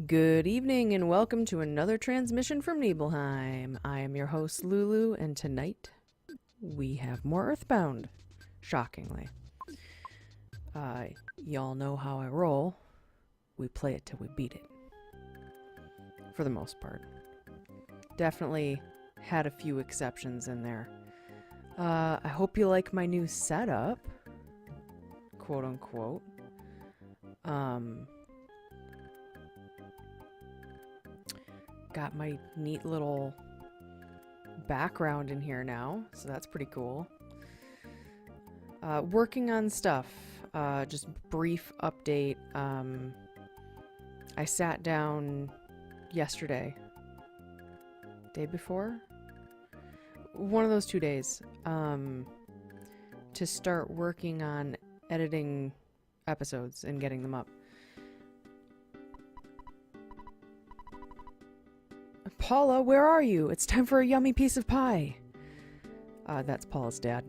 Good evening and welcome to another transmission from Nibelheim. I am your host Lulu, and tonight we have more Earthbound, shockingly. Y'all know how I roll. We play it till we beat it. For the most part. Definitely had a few exceptions in there. I hope you like my new setup, quote unquote. Got my neat little background in here now, so that's pretty cool. Working on stuff. Just brief update. I sat down yesterday. Day before? One of those 2 days. To start working on editing episodes and getting them up. Paula, where are you? It's time for a yummy piece of pie. That's Paula's dad.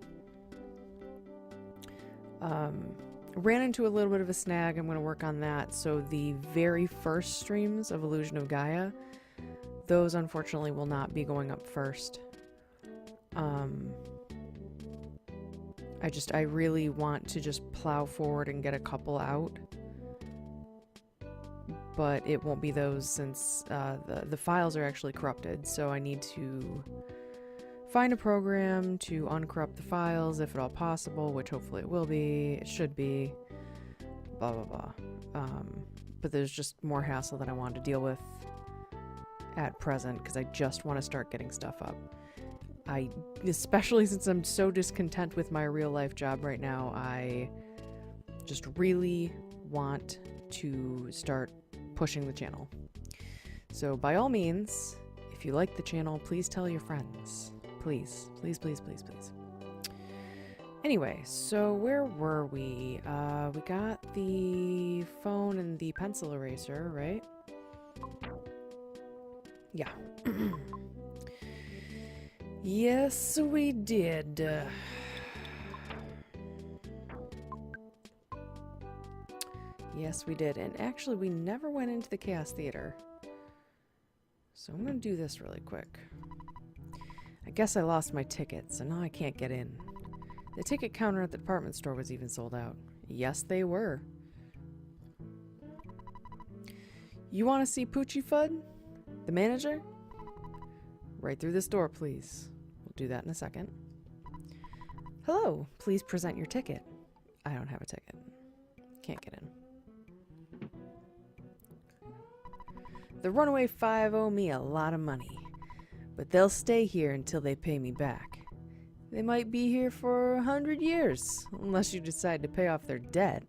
Ran into a little bit of a snag. I'm going to work on that. So the very first streams of Illusion of Gaia, those unfortunately will not be going up first. I really want to just plow forward and get a couple out. But it won't be those since the files are actually corrupted, so I need to find a program to uncorrupt the files if at all possible, which hopefully it will be, it should be, blah blah blah. But there's just more hassle that I want to deal with at present because I just want to start getting stuff up. Especially since I'm so discontent with my real life job right now, I just really want to start pushing the channel. So by all means, if you like the channel, please tell your friends. Please, please, please, please, please. Anyway, so where were we? We got the phone and the pencil eraser, right? Yeah. Yes, we did. Yes, we did. And actually, we never went into the Chaos Theater. So I'm going to do this really quick. I guess I lost my ticket, so now I can't get in. The ticket counter at the department store was even sold out. Yes, they were. You want to see Poochie Fudd? The manager? Right through this door, please. We'll do that in a second. Hello, please present your ticket. I don't have a ticket. Can't get in. The Runaway Five owe me a lot of money, but they'll stay here until they pay me back. They might be here for 100 years, unless you decide to pay off their debt.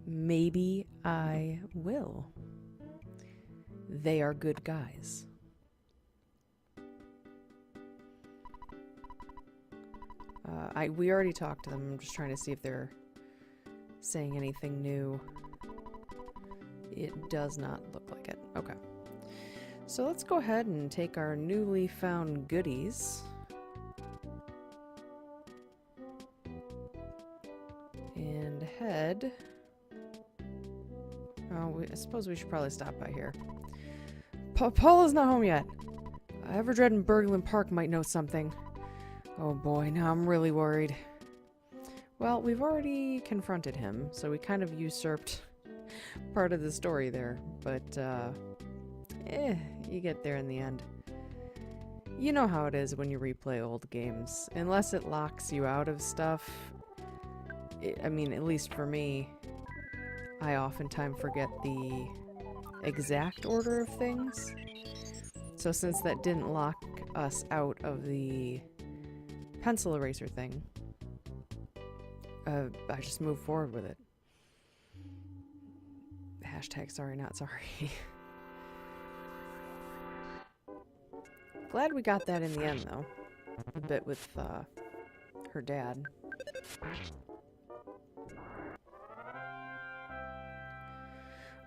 Maybe I will. They are good guys. We already talked to them. I'm just trying to see if they're saying anything new. It does not look like it. Okay. So let's go ahead and take our newly found goodies. And head... Oh, I suppose we should probably stop by here. Paula's not home yet. Everdred and Berglund Park might know something. Oh boy, now I'm really worried. Well, we've already confronted him, so we kind of usurped part of the story there, but you get there in the end. You know how it is when you replay old games. Unless it locks you out of stuff, I mean, at least for me, I oftentimes forget the exact order of things. So since that didn't lock us out of the pencil eraser thing, I just moved forward with it. Hashtag sorry not sorry. Glad we got that in the end though. A bit with her dad.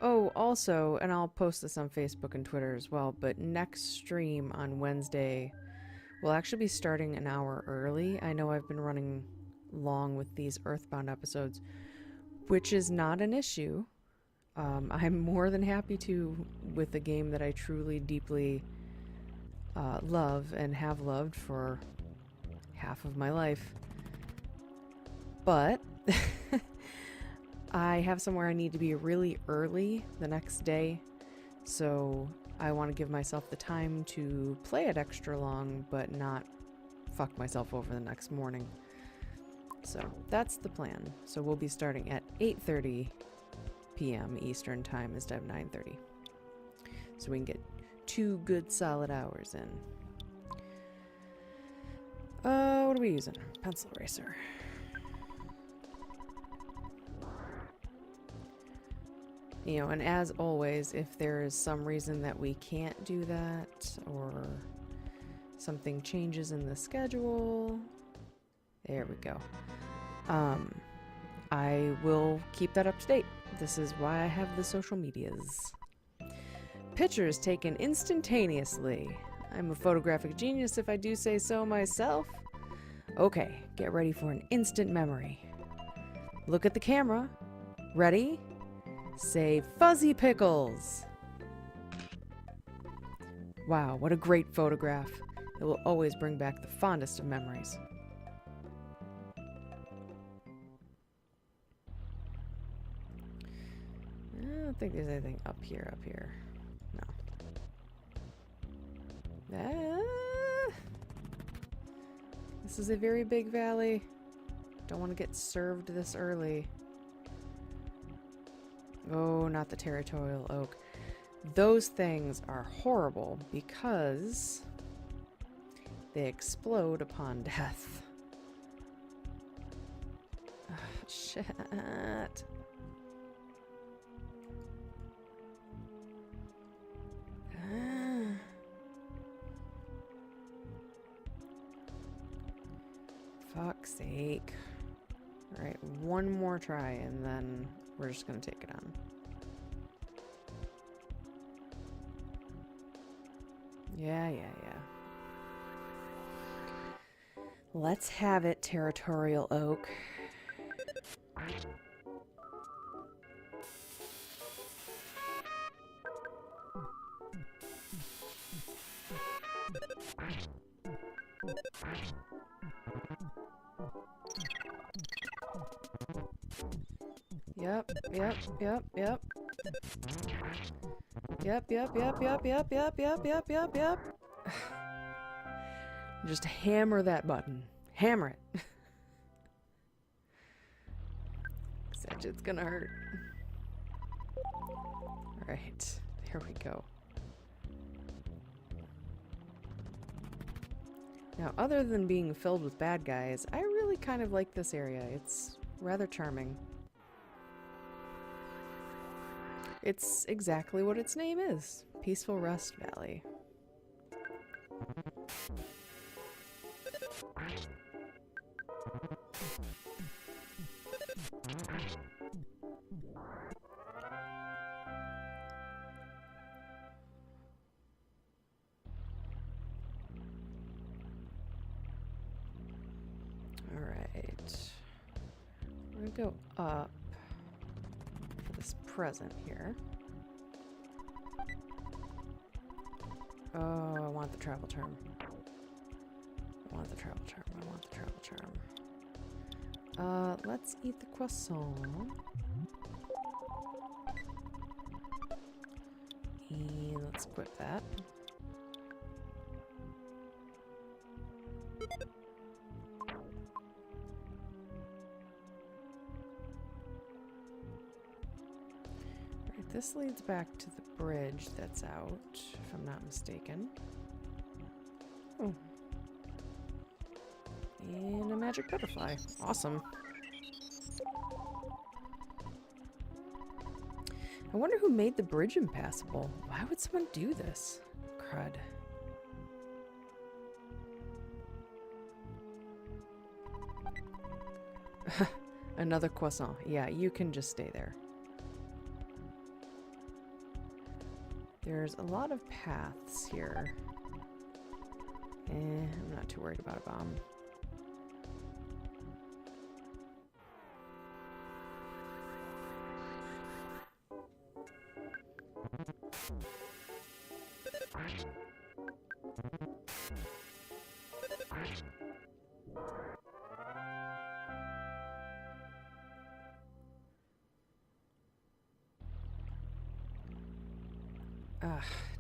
Oh, also, and I'll post this on Facebook and Twitter as well, but next stream on Wednesday will actually be starting an hour early. I know I've been running long with these Earthbound episodes, which is not an issue. I'm more than happy to with a game that I truly, deeply love and have loved for half of my life. But I have somewhere I need to be really early the next day, so I want to give myself the time to play it extra long, but not fuck myself over the next morning. So that's the plan. So we'll be starting at 8:30 p.m. Eastern time instead of 9:30. So we can get 2 good solid hours in. What are we using? Pencil eraser. You know, and as always, if there is some reason that we can't do that, or something changes in the schedule, there we go. I will keep that up to date. This is why I have the social medias. Pictures taken instantaneously. I'm a photographic genius if I do say so myself. Okay, get ready for an instant memory. Look at the camera. Ready? Say fuzzy pickles. Wow, what a great photograph. It will always bring back the fondest of memories. I don't think there's anything up here, No. This is a very big valley. Don't want to get served this early. Oh, not the territorial oak. Those things are horrible because they explode upon death. Oh, shit. Fuck's sake. Alright, one more try and then we're just gonna take it on. Yeah. Let's have it, territorial oak. Yep. Just hammer that button. Hammer it. That shit's gonna hurt. Alright, there we go. Now, other than being filled with bad guys, I really kind of like this area. It's rather charming. It's exactly what its name is. Peaceful Rest Valley. Alright. We're gonna go up for this present here. Oh, I want the travel charm. Let's eat the croissant. And let's equip that. Alright, this leads back to the bridge that's out, if I'm not mistaken. Oh. And a magic butterfly. Awesome. I wonder who made the bridge impassable. Why would someone do this? Crud. Another croissant. Yeah, you can just stay there. There's a lot of paths here. I'm not too worried about a bomb.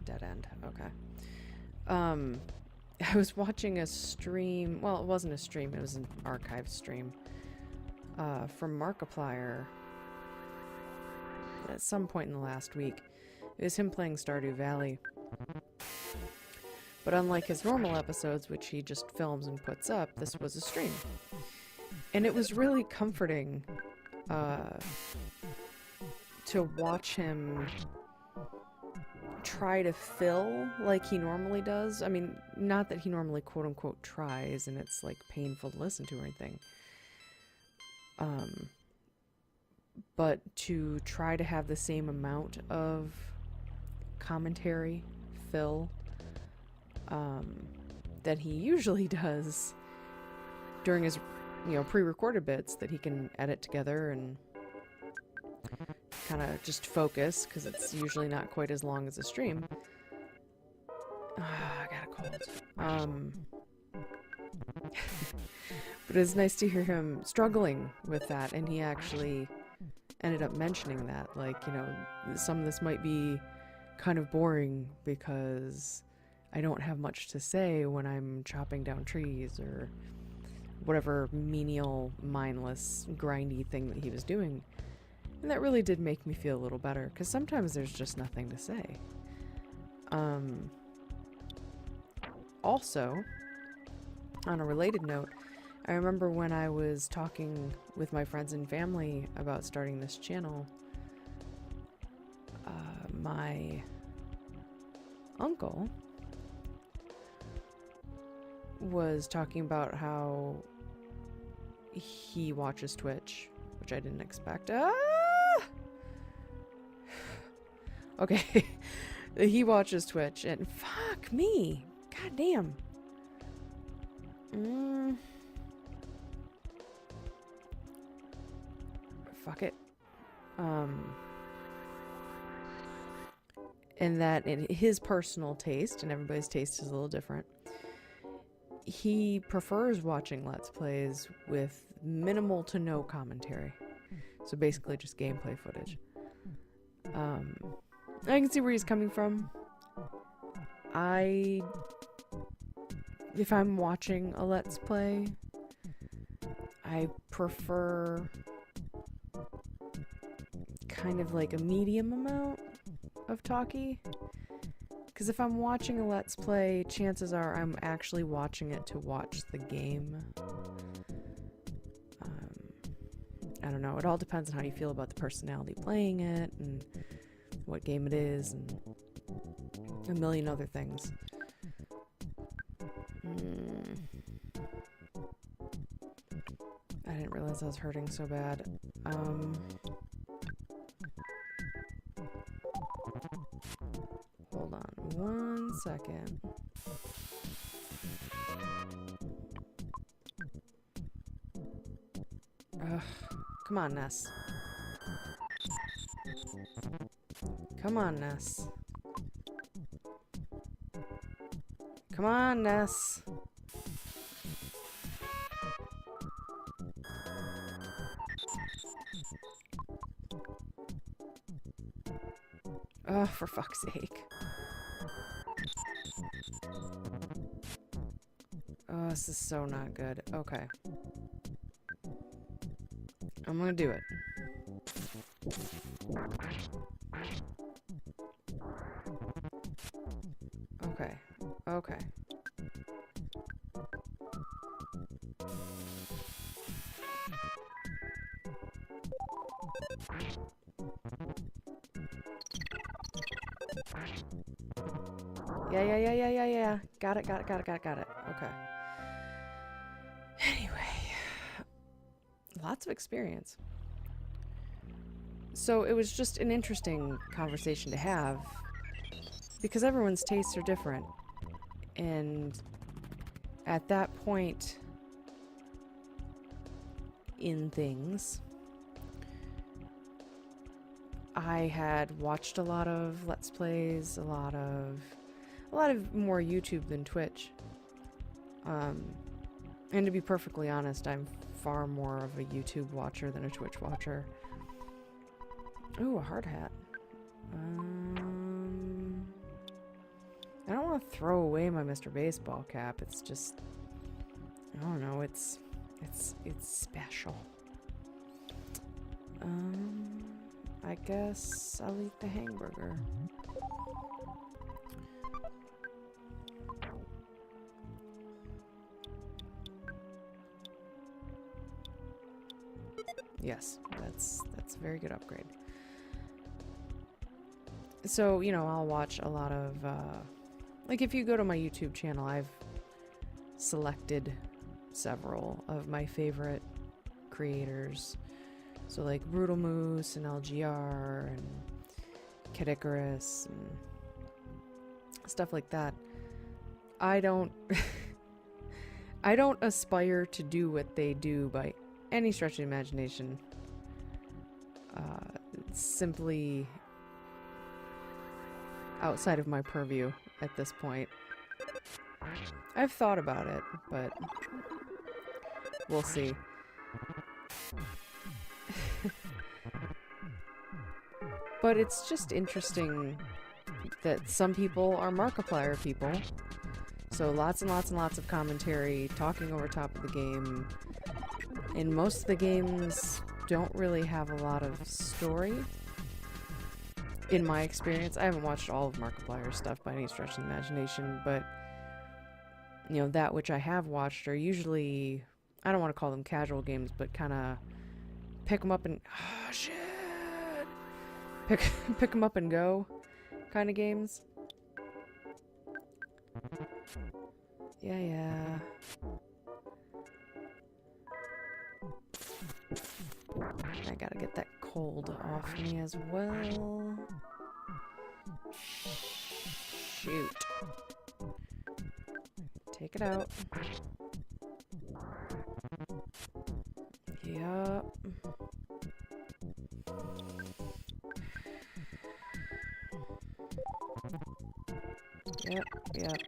Dead end. Okay. I was watching a stream. Well, it wasn't a stream. It was an archive stream. From Markiplier. At some point in the last week. It was him playing Stardew Valley. But unlike his normal episodes, which he just films and puts up, this was a stream. And it was really comforting to watch him try to fill like he normally does. I mean, not that he normally quote-unquote tries and it's like painful to listen to or anything. But to try to have the same amount of commentary, fill, that he usually does during his, you know, pre-recorded bits that he can edit together and kind of just focus, because it's usually not quite as long as a stream. I got a cold. But it's nice to hear him struggling with that, and he actually ended up mentioning that, like, you know, some of this might be kind of boring because I don't have much to say when I'm chopping down trees or whatever menial, mindless, grindy thing that he was doing. And that really did make me feel a little better, because sometimes there's just nothing to say. Also, on a related note, I remember when I was talking with my friends and family about starting this channel, my uncle was talking about how he watches Twitch, which I didn't expect. Okay. He watches Twitch, and fuck me. God damn. Fuck it. And that in his personal taste, and everybody's taste is a little different, he prefers watching Let's Plays with minimal to no commentary. So basically just gameplay footage. I can see where he's coming from. If I'm watching a Let's Play, I prefer kind of like a medium amount of talkie. Because if I'm watching a Let's Play, chances are I'm actually watching it to watch the game. I don't know. It all depends on how you feel about the personality playing it and what game it is and a million other things. I didn't realize I was hurting so bad. Hold on 1 second. Ugh. Come on, Ness. Come on, Ness. Come on, Ness. Oh, for fuck's sake. Oh, this is so not good. Okay. I'm gonna do it. Okay. Okay. Yeah. Got it. Okay. Anyway. Lots of experience. So it was just an interesting conversation to have, because everyone's tastes are different. And at that point in things, I had watched a lot of Let's Plays, a lot of more YouTube than Twitch. And to be perfectly honest, I'm far more of a YouTube watcher than a Twitch watcher. Ooh, a hard hat. I don't want to throw away my Mr. Baseball cap. It's just, I don't know. It's special. I guess I'll eat the hamburger. Yes, that's a very good upgrade. So, you know, I'll watch a lot of, like if you go to my YouTube channel, I've selected several of my favorite creators. So like Brutal Moose and LGR and Kid Icarus and stuff like that. I don't I don't aspire to do what they do by any stretch of the imagination. It's simply outside of my purview at this point. I've thought about it, but we'll see. But it's just interesting that some people are Markiplier people. So lots and lots and lots of commentary, talking over top of the game. And most of the games don't really have a lot of story. In my experience, I haven't watched all of Markiplier's stuff by any stretch of the imagination, but you know, that which I have watched are usually, I don't want to call them casual games, but kind of pick them up and, oh shit, pick them up and go kind of games. Yeah. I gotta get that cold off me as well. Shoot. Take it out. Yup. Yep.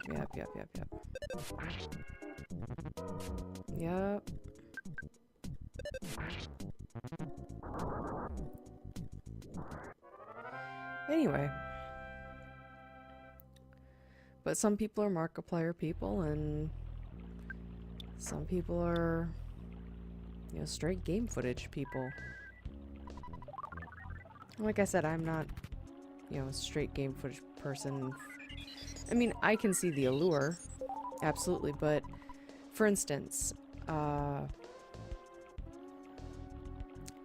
Yep. Anyway. But some people are Markiplier people, and some people are, you know, straight game footage people. Like I said, I'm not, you know, a straight game footage person. I mean, I can see the allure, absolutely, but for instance,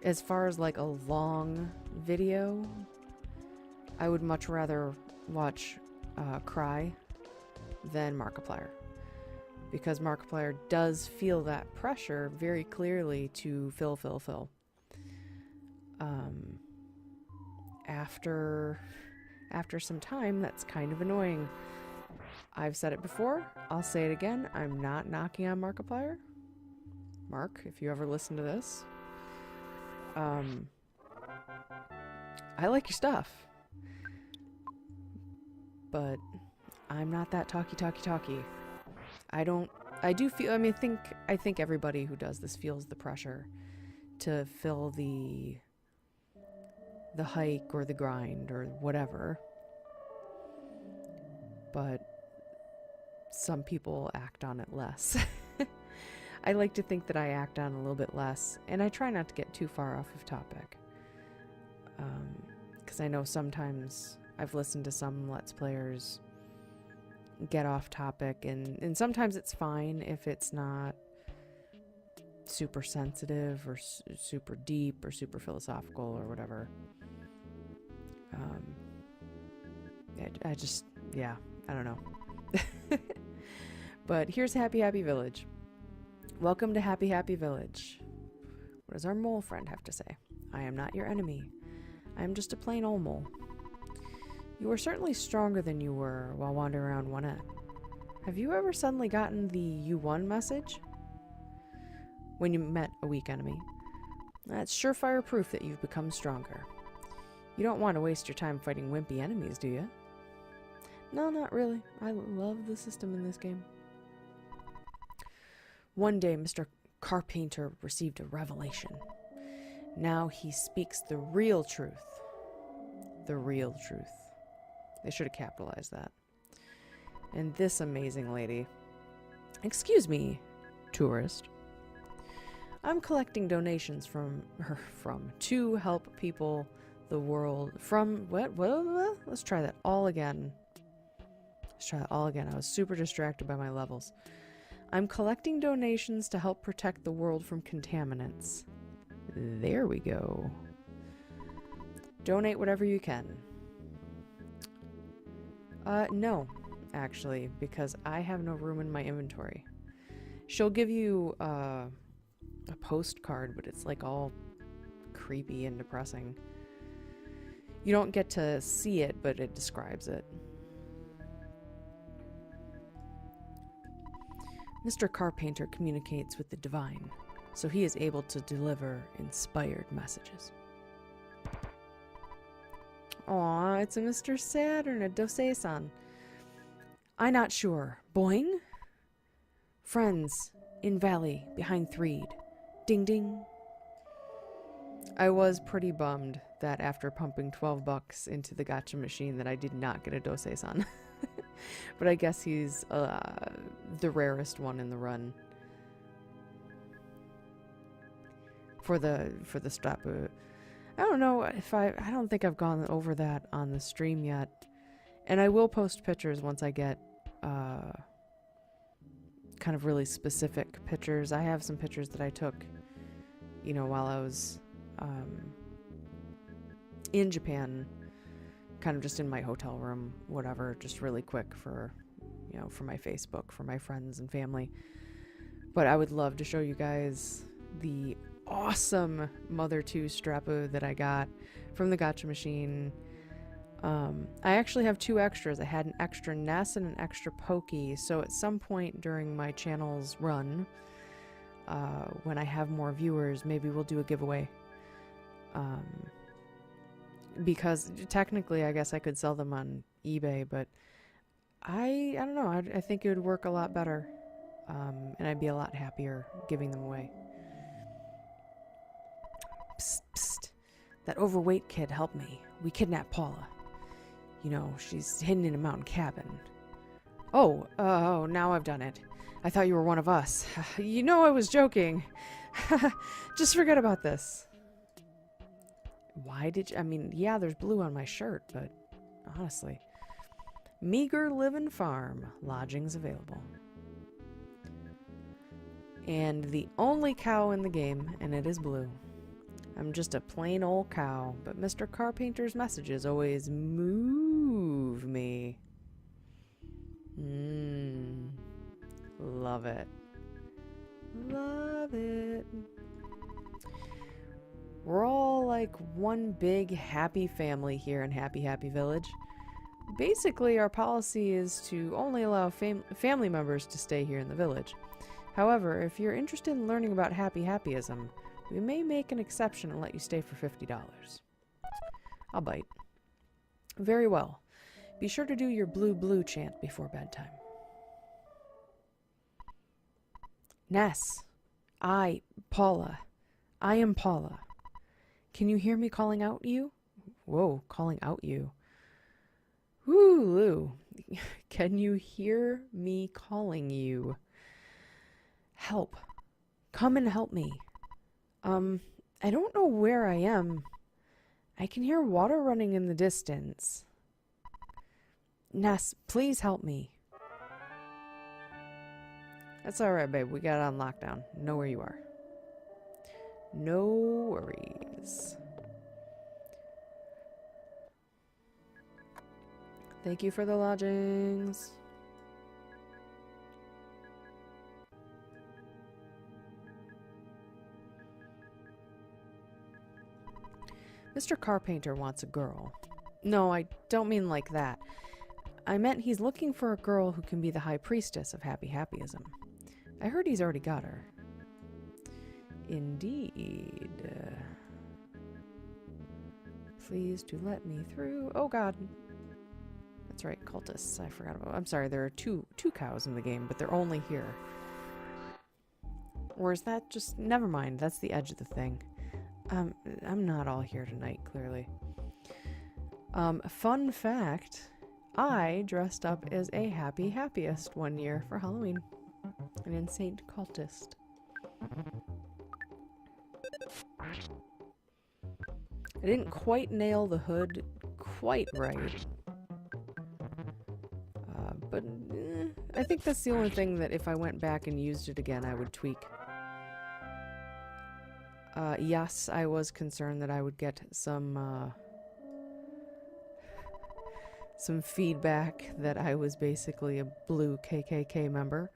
as far as like a long video, I would much rather watch Cry than Markiplier, because Markiplier does feel that pressure very clearly to fill. After some time, that's kind of annoying. I've said it before, I'll say it again, I'm not knocking on Markiplier. Mark, if you ever listen to this, I like your stuff, but I'm not that talky. I think everybody who does this feels the pressure to fill the hike or the grind or whatever. But some people act on it less. I like to think that I act on a little bit less, and I try not to get too far off of topic. Because I know sometimes I've listened to some Let's Players get off topic, and sometimes it's fine if it's not super sensitive or super deep or super philosophical or whatever. I don't know. But here's Happy Village. Welcome to Happy Village. What does our mole friend have to say? I am not your enemy. I am just a plain old mole. You are certainly stronger than you were while wandering around 1N. Have you ever suddenly gotten the "you won" message when you met a weak enemy? That's surefire proof that you've become stronger. You don't want to waste your time fighting wimpy enemies, do you? No, not really. I love the system in this game. One day, Mr. Carpainter received a revelation. Now he speaks the real truth. The real truth. They should have capitalized that. And this amazing lady. Excuse me, tourist. I'm collecting donations to help people the world from what? Let's try that all again. I was super distracted by my levels. I'm collecting donations to help protect the world from contaminants. There we go. Donate whatever you can. No, actually, because I have no room in my inventory. She'll give you a postcard, but it's like all creepy and depressing. You don't get to see it, but it describes it. Mr. Carpainter communicates with the divine, so he is able to deliver inspired messages. Aw, it's a Mr. Saturn, a Dosei-san. I'm not sure. Boing? Friends, in valley, behind Threed. Ding ding. I was pretty bummed that after pumping $12 into the gacha machine that I did not get a Dosei-san. But I guess he's the rarest one in the run. For the Strapu. I don't know if I don't think I've gone over that on the stream yet. And I will post pictures once I get kind of really specific pictures. I have some pictures that I took, you know, while I was in Japan, kind of just in my hotel room, whatever, just really quick for, you know, for my Facebook, for my friends and family. But I would love to show you guys the awesome Mother 2 Strapu that I got from the gacha machine. I actually have 2 extras. I had an extra Ness and an extra Pokey, so at some point during my channel's run, when I have more viewers, maybe we'll do a giveaway. Because technically I guess I could sell them on eBay, but I don't know, I think it would work a lot better, and I'd be a lot happier giving them away. Psst, psst. That overweight kid helped me. We kidnapped Paula. You know, she's hidden in a mountain cabin. Oh, now I've done it. I thought you were one of us. You know I was joking. Just forget about this. Why did you... I mean, yeah, there's blue on my shirt, but honestly. Meager living farm. Lodgings available. And the only cow in the game, and it is blue. I'm just a plain old cow, but Mr. Carpainter's messages always move me. Love it. Love it. We're all like one big happy family here in Happy Happy Village. Basically, our policy is to only allow family members to stay here in the village. However, if you're interested in learning about Happy Happyism, we may make an exception and let you stay for $50. I'll bite. Very well. Be sure to do your blue blue chant before bedtime. Ness. Paula. I am Paula. Can you hear me calling out you? Whoa, calling out you. Woo, Lou. Can you hear me calling you? Help. Come and help me. I don't know where I am. I can hear water running in the distance. Ness, please help me. That's alright, babe. We got it on lockdown. Know where you are. No worries. Thank you for the lodgings. Mr. Carpainter wants a girl. No, I don't mean like that. I meant he's looking for a girl who can be the high priestess of Happy Happyism. I heard he's already got her. Indeed. Please to let me through. Oh god. That's right, cultists. I forgot about... I'm sorry, there are two cows in the game, but they're only here. Or is that just... Never mind, that's the edge of the thing. I'm not all here tonight, clearly. Fun fact, I dressed up as a happiest one year for Halloween. An insane cultist. I didn't quite nail the hood quite right. But I think that's the only thing that if I went back and used it again, I would tweak. Yes, I was concerned that I would get some feedback that I was basically a blue KKK member.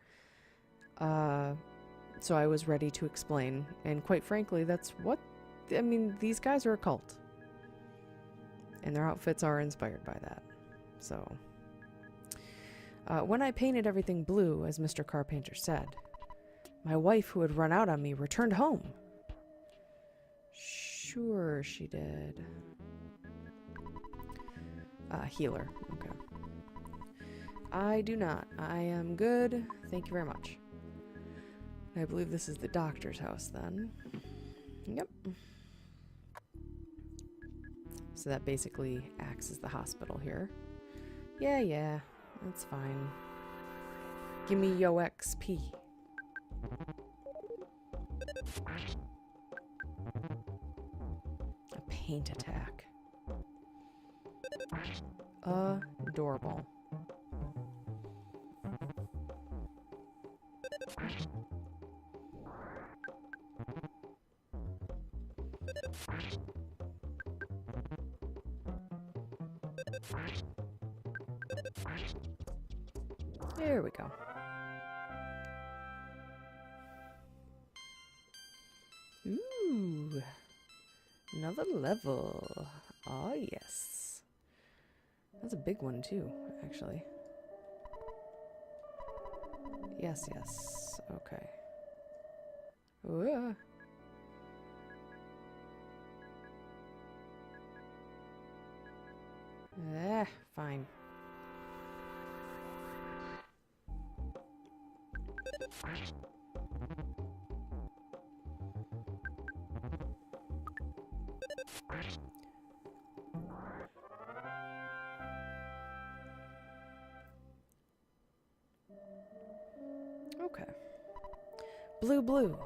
So I was ready to explain. And quite frankly, that's what... I mean, these guys are a cult. And their outfits are inspired by that. So... when I painted everything blue, as Mr. Carpainter said, my wife, who had run out on me, returned home. Sure she did. Healer. Okay. I do not. I am good. Thank you very much. I believe this is the doctor's house then. Yep. So that basically acts as the hospital here. Yeah. That's fine. Give me yo XP. A paint attack. Adorable. There we go. Ooh. Another level. Oh, yes. That's a big one, too, actually. Yes. Okay. Ooh. Fine. Okay. Blue.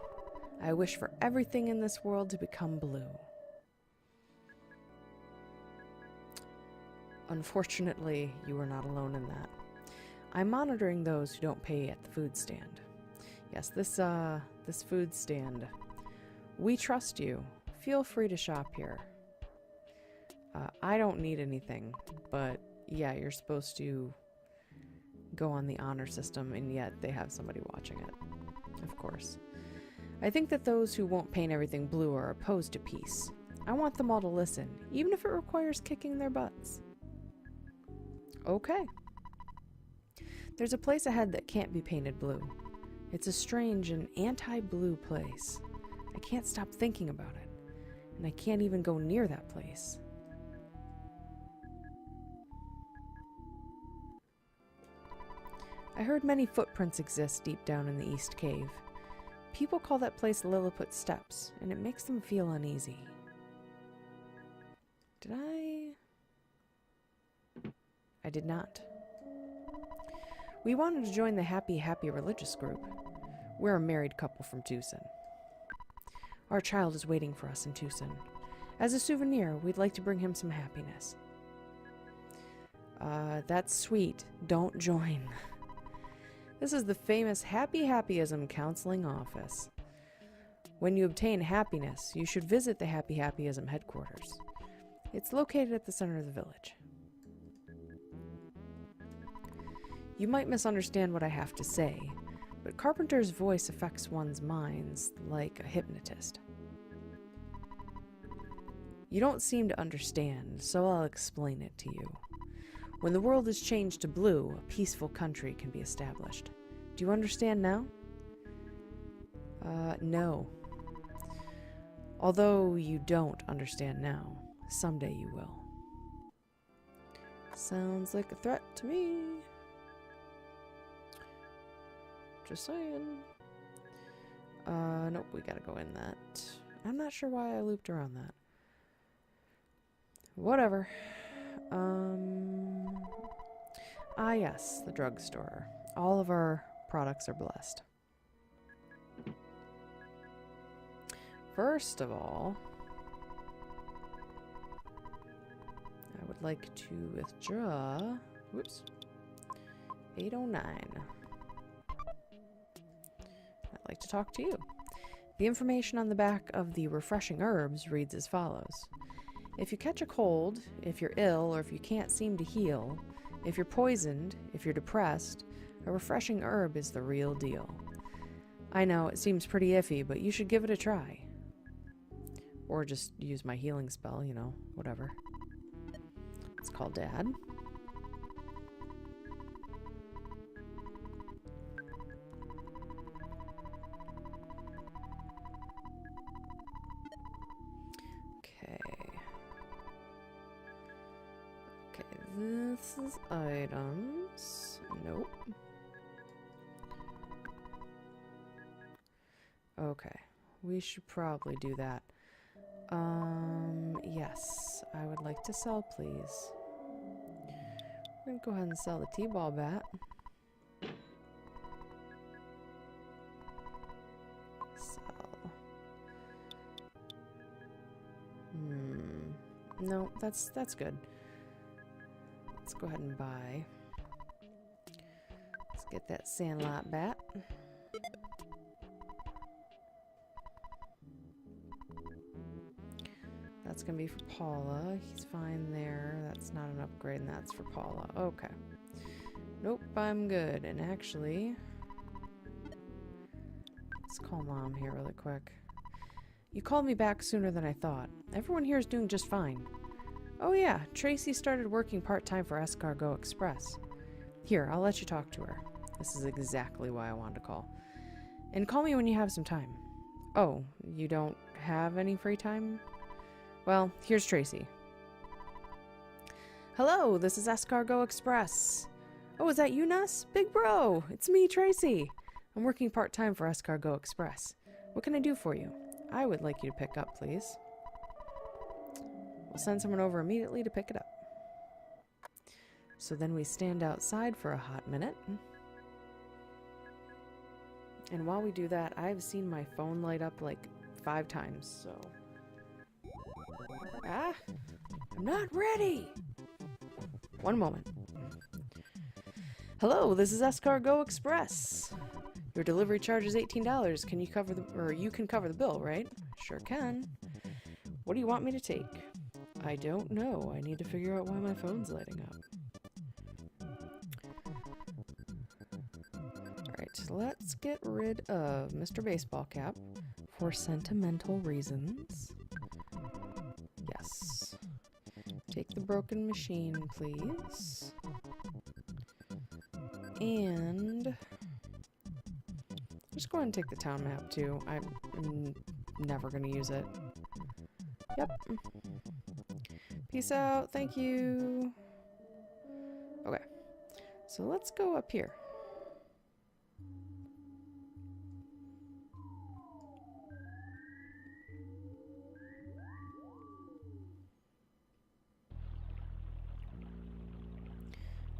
I wish for everything in this world to become blue. Unfortunately, you are not alone in that. I'm monitoring those who don't pay at the food stand. Yes, this food stand. We trust you. Feel free to shop here. I don't need anything, but yeah, you're supposed to go on the honor system, and yet they have somebody watching it. Of course. I think that those who won't paint everything blue are opposed to peace. I want them all to listen, even if it requires kicking their butts. Okay. There's a place ahead that can't be painted blue. It's a strange and anti-blue place. I can't stop thinking about it, and I can't even go near that place. I heard many footprints exist deep down in the East Cave. People call that place Lilliput Steps, and it makes them feel uneasy. Did I? I did not. We wanted to join the Happy religious group. We're a married couple from Tucson. Our child is waiting for us in Tucson. As a souvenir, we'd like to bring him some happiness. That's sweet. Don't join. This is the famous Happyism Counseling Office. When you obtain happiness, you should visit the Happyism headquarters. It's located at the center of the village. You might misunderstand what I have to say, but Carpenter's voice affects one's minds like a hypnotist. You don't seem to understand, so I'll explain it to you. When the world is changed to blue, a peaceful country can be established. Do you understand now? No. Although you don't understand now, someday you will. Sounds like a threat to me. Just saying. Nope, we gotta go in that. I'm not sure why I looped around that. Whatever. Ah yes, the drugstore. All of our products are blessed. First of all, I would like to withdraw, whoops, 809. I'd like to talk to you. The information on the back of the refreshing herbs reads as follows. If you catch a cold, if you're ill, or if you can't seem to heal, if you're poisoned, if you're depressed, a refreshing herb is the real deal. I know, it seems pretty iffy, but you should give it a try. Or just use my healing spell, you know, whatever. Let's call Dad. Okay. Okay, this is items. Nope. Okay, we should probably do that. Yes, I would like to sell, please. I'm gonna go ahead and sell the T-ball bat. Sell. No, that's good. Let's go ahead and buy. Let's get that Sandlot bat. That's gonna be for Paula. He's fine there. That's not an upgrade, and that's for Paula. Okay. Nope, I'm good. And actually, let's call Mom here really quick. You called me back sooner than I thought. Everyone here is doing just fine. Oh yeah, Tracy started working part-time for Escargot Express. Here, I'll let you talk to her. This is exactly why I wanted to call. And call me when you have some time. Oh, you don't have any free time? Well, here's Tracy. Hello, this is Escargot Express. Oh, is that you, Nuss? Big bro, it's me, Tracy. I'm working part-time for Escargot Express. What can I do for you? I would like you to pick up, please. We'll send someone over immediately to pick it up. So then we stand outside for a hot minute. And while we do that, I've seen my phone light up like 5 times, so... Ah! I'm not ready! One moment. Hello, this is Escargot Express. Your delivery charge is $18. Can you cover the... or you can cover the bill, right? Sure can. What do you want me to take? I don't know. I need to figure out why my phone's lighting up. Alright, let's get rid of Mr. Baseball Cap for sentimental reasons. Yes. Take the broken machine, please. And... just go ahead and take the town map, too. I'm never going to use it. Yep. Peace out. Thank you. Okay. So let's go up here.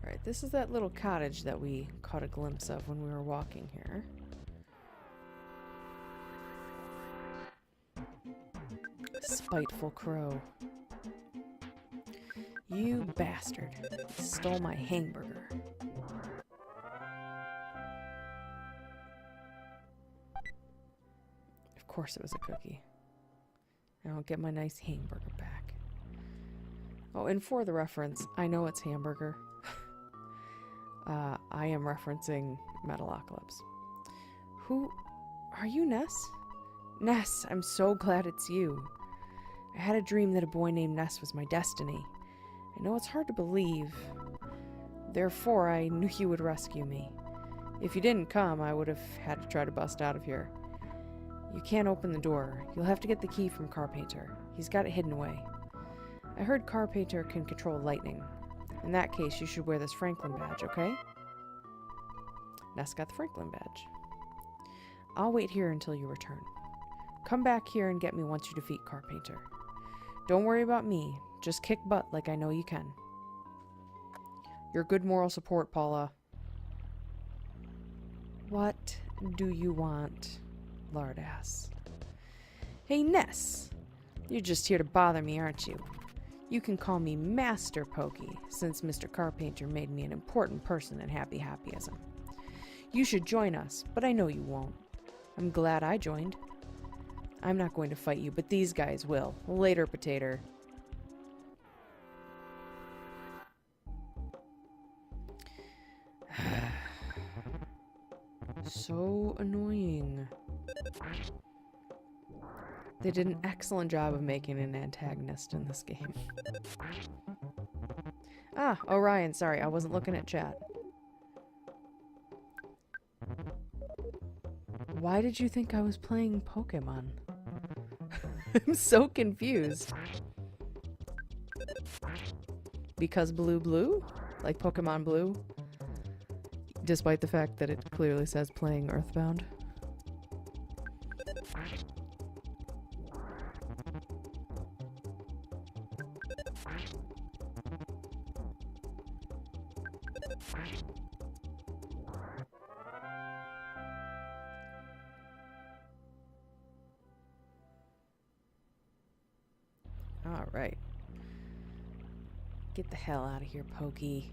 Alright, this is that little cottage that we caught a glimpse of when we were walking here. Spiteful crow. You bastard. Stole my hamburger. Of course it was a cookie. I don't get my nice hamburger back. Oh, and for the reference, I know it's hamburger. I am referencing Metalocalypse. Who... are you Ness? Ness, I'm so glad it's you. I had a dream that a boy named Ness was my destiny. I know it's hard to believe. Therefore, I knew you would rescue me. If you didn't come, I would have had to try to bust out of here. You can't open the door. You'll have to get the key from Carpainter. He's got it hidden away. I heard Carpainter can control lightning. In that case, you should wear this Franklin badge, okay? Ness got the Franklin badge. I'll wait here until you return. Come back here and get me once you defeat Carpainter. Don't worry about me. Just kick butt like I know you can. You're good moral support, Paula. What do you want, lardass? Hey, Ness. You're just here to bother me, aren't you? You can call me Master Pokey, since Mr. Carpainter made me an important person in Happy Happyism. You should join us, but I know you won't. I'm glad I joined. I'm not going to fight you, but these guys will. Later, Potato. So annoying. They did an excellent job of making an antagonist in this game. Ah, Orion, sorry, I wasn't looking at chat. Why did you think I was playing Pokemon? I'm so confused. Because blue? Like Pokemon Blue? Despite the fact that it clearly says playing Earthbound. Alright. Get the hell out of here, Pokey.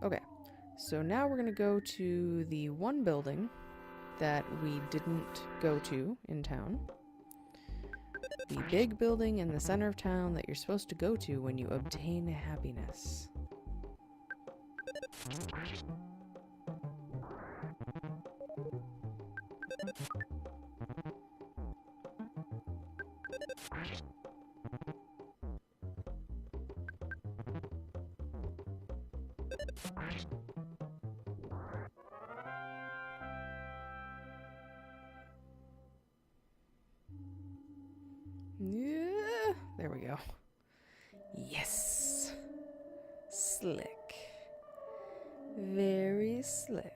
Okay, so now we're going to go to the one building that we didn't go to in town. The big building in the center of town that you're supposed to go to when you obtain happiness. Yeah, there we go. Yes. Slick. Very slick.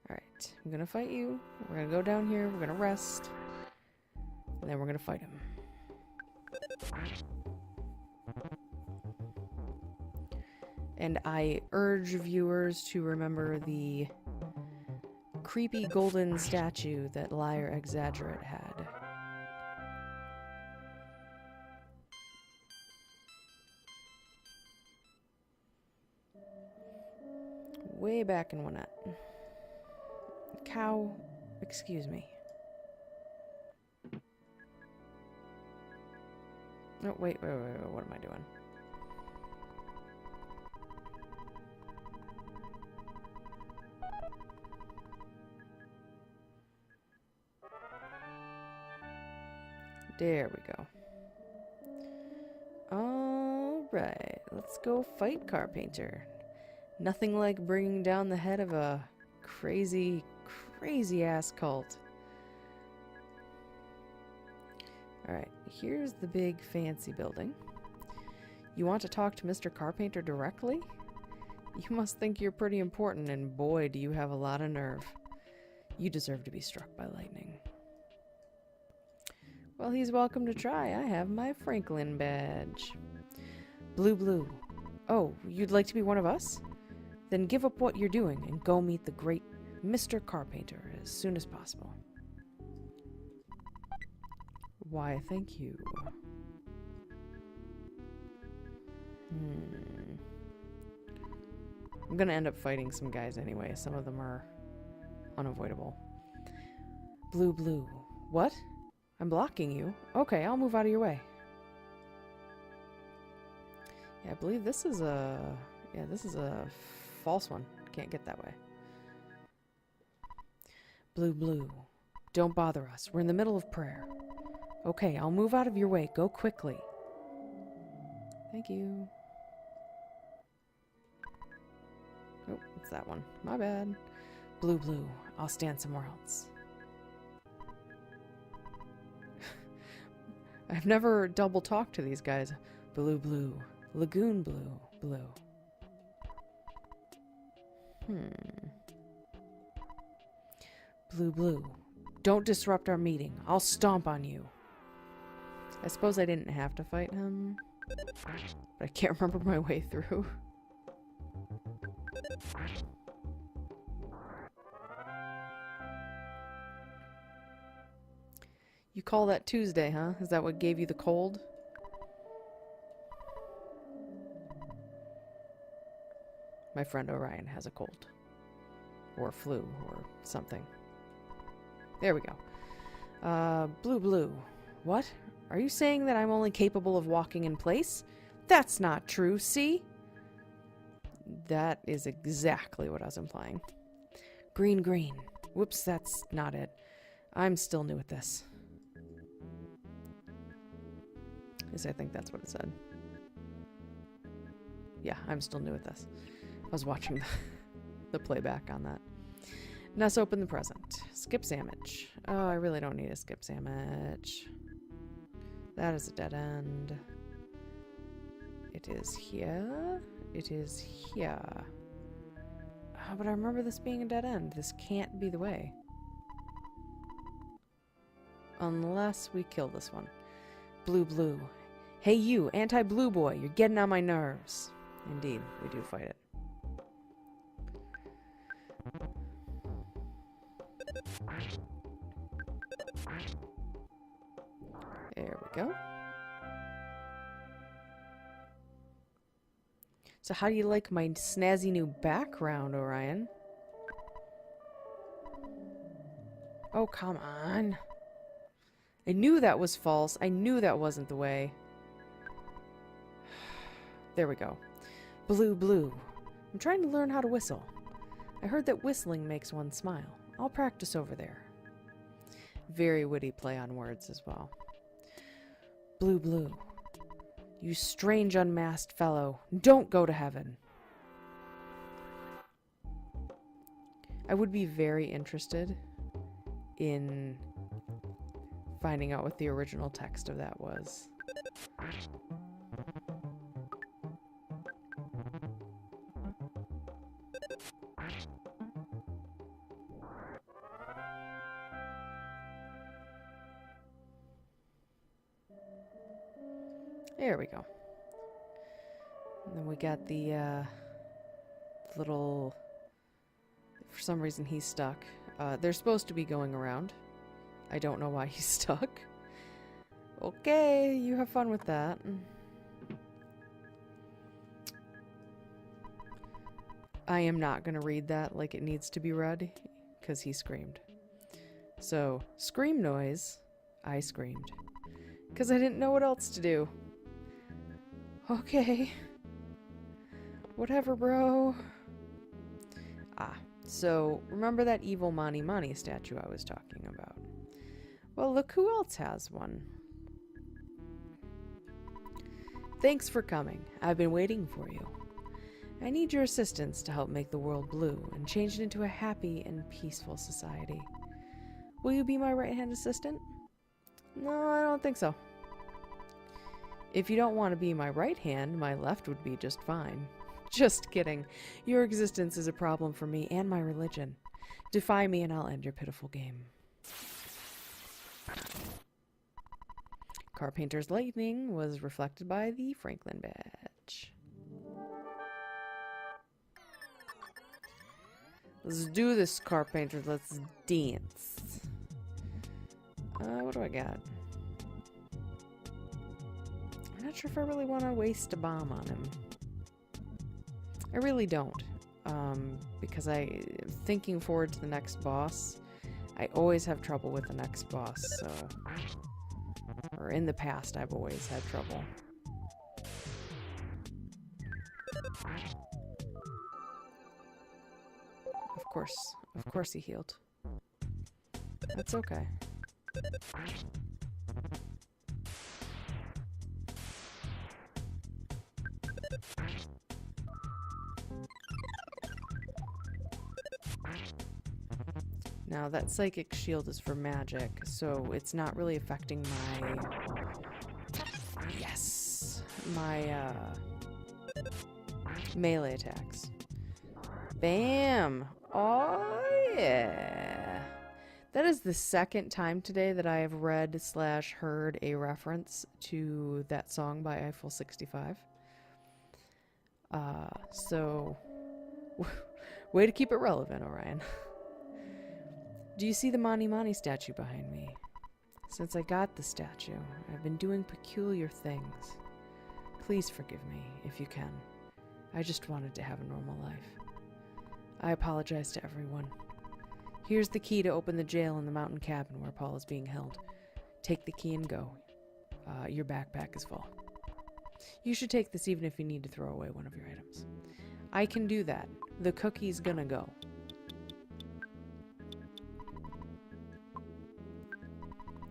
Alright, I'm gonna fight you. We're gonna go down here, we're gonna rest. And then we're gonna fight him. And I urge viewers to remember the creepy golden statue that Liar Exaggerate had. Way back in one at. Cow, excuse me. Oh, wait, what am I doing? There we go. Alright, let's go fight Carpainter. Nothing like bringing down the head of a crazy ass cult. Alright, here's the big fancy building. You want to talk to Mr. Carpainter directly? You must think you're pretty important, and boy, do you have a lot of nerve. You deserve to be struck by lightning. Well, he's welcome to try. I have my Franklin badge. Blue. Oh, you'd like to be one of us? Then give up what you're doing and go meet the great Mr. Carpainter as soon as possible. Why, thank you. I'm gonna end up fighting some guys anyway. Some of them are unavoidable. Blue. What? I'm blocking you? Okay, I'll move out of your way. Yeah, I believe this is a... Yeah, this is a false one. Can't get that way. Blue. Don't bother us. We're in the middle of prayer. Okay, I'll move out of your way. Go quickly. Thank you. Oh, it's that one. My bad. Blue. I'll stand somewhere else. I've never double talked to these guys. Blue. Lagoon Blue. Blue. Don't disrupt our meeting. I'll stomp on you. I suppose I didn't have to fight him, but I can't remember my way through. You call that Tuesday, huh? Is that what gave you the cold? My friend Orion has a cold. Or flu, or something. There we go. Blue. What? Are you saying that I'm only capable of walking in place? That's not true, see? That is exactly what I was implying. Green. Whoops, that's not it. I'm still new at this. At least I think that's what it said. Yeah, I'm still new at this. I was watching the playback on that. Ness open the present. Skip sandwich. Oh, I really don't need a skip sandwich. That is a dead end. It is here. It is here. Oh, but I remember this being a dead end. This can't be the way. Unless we kill this one. Blue. Hey you, anti-blue boy, you're getting on my nerves. Indeed, we do fight it. There we go. So how do you like my snazzy new background, Orion? Oh, come on. I knew that was false. I knew that wasn't the way. There we go. Blue. I'm trying to learn how to whistle. I heard that whistling makes one smile. I'll practice over there. Very witty play on words as well. Blue. You strange unmasked fellow. Don't go to heaven. I would be very interested in finding out what the original text of that was. There we go. And then we got the little... For some reason he's stuck. They're supposed to be going around. I don't know why he's stuck. Okay, you have fun with that. I am not going to read that like it needs to be read, because he screamed. So, scream noise, I screamed. Because I didn't know what else to do. Okay. Whatever, bro. So, remember that evil Mani statue I was talking about? Well, look who else has one. Thanks for coming. I've been waiting for you. I need your assistance to help make the world blue and change it into a happy and peaceful society. Will you be my right-hand assistant? No, I don't think so. If you don't want to be my right hand, my left would be just fine. Just kidding. Your existence is a problem for me and my religion. Defy me and I'll end your pitiful game. Carpainter's lightning was reflected by the Franklin badge. Let's do this, Carpainter. Let's dance. What do I got? I'm not sure if I really want to waste a bomb on him. I really don't. Because thinking forward to the next boss, I always have trouble with the next boss, so... Or in the past, I've always had trouble. Of course he healed. That's okay. Now that psychic shield is for magic, so it's not really affecting my... Yes! My, melee attacks. Bam! Oh, yeah! That is the second time today that I have read / heard a reference to that song by Eiffel 65. So, way to keep it relevant, Orion. Do you see the Mani Mani statue behind me? Since I got the statue, I've been doing peculiar things. Please forgive me, if you can. I just wanted to have a normal life. I apologize to everyone. Here's the key to open the jail in the mountain cabin where Paul is being held. Take the key and go. Your backpack is full. You should take this even if you need to throw away one of your items. I can do that. The cookie's gonna go.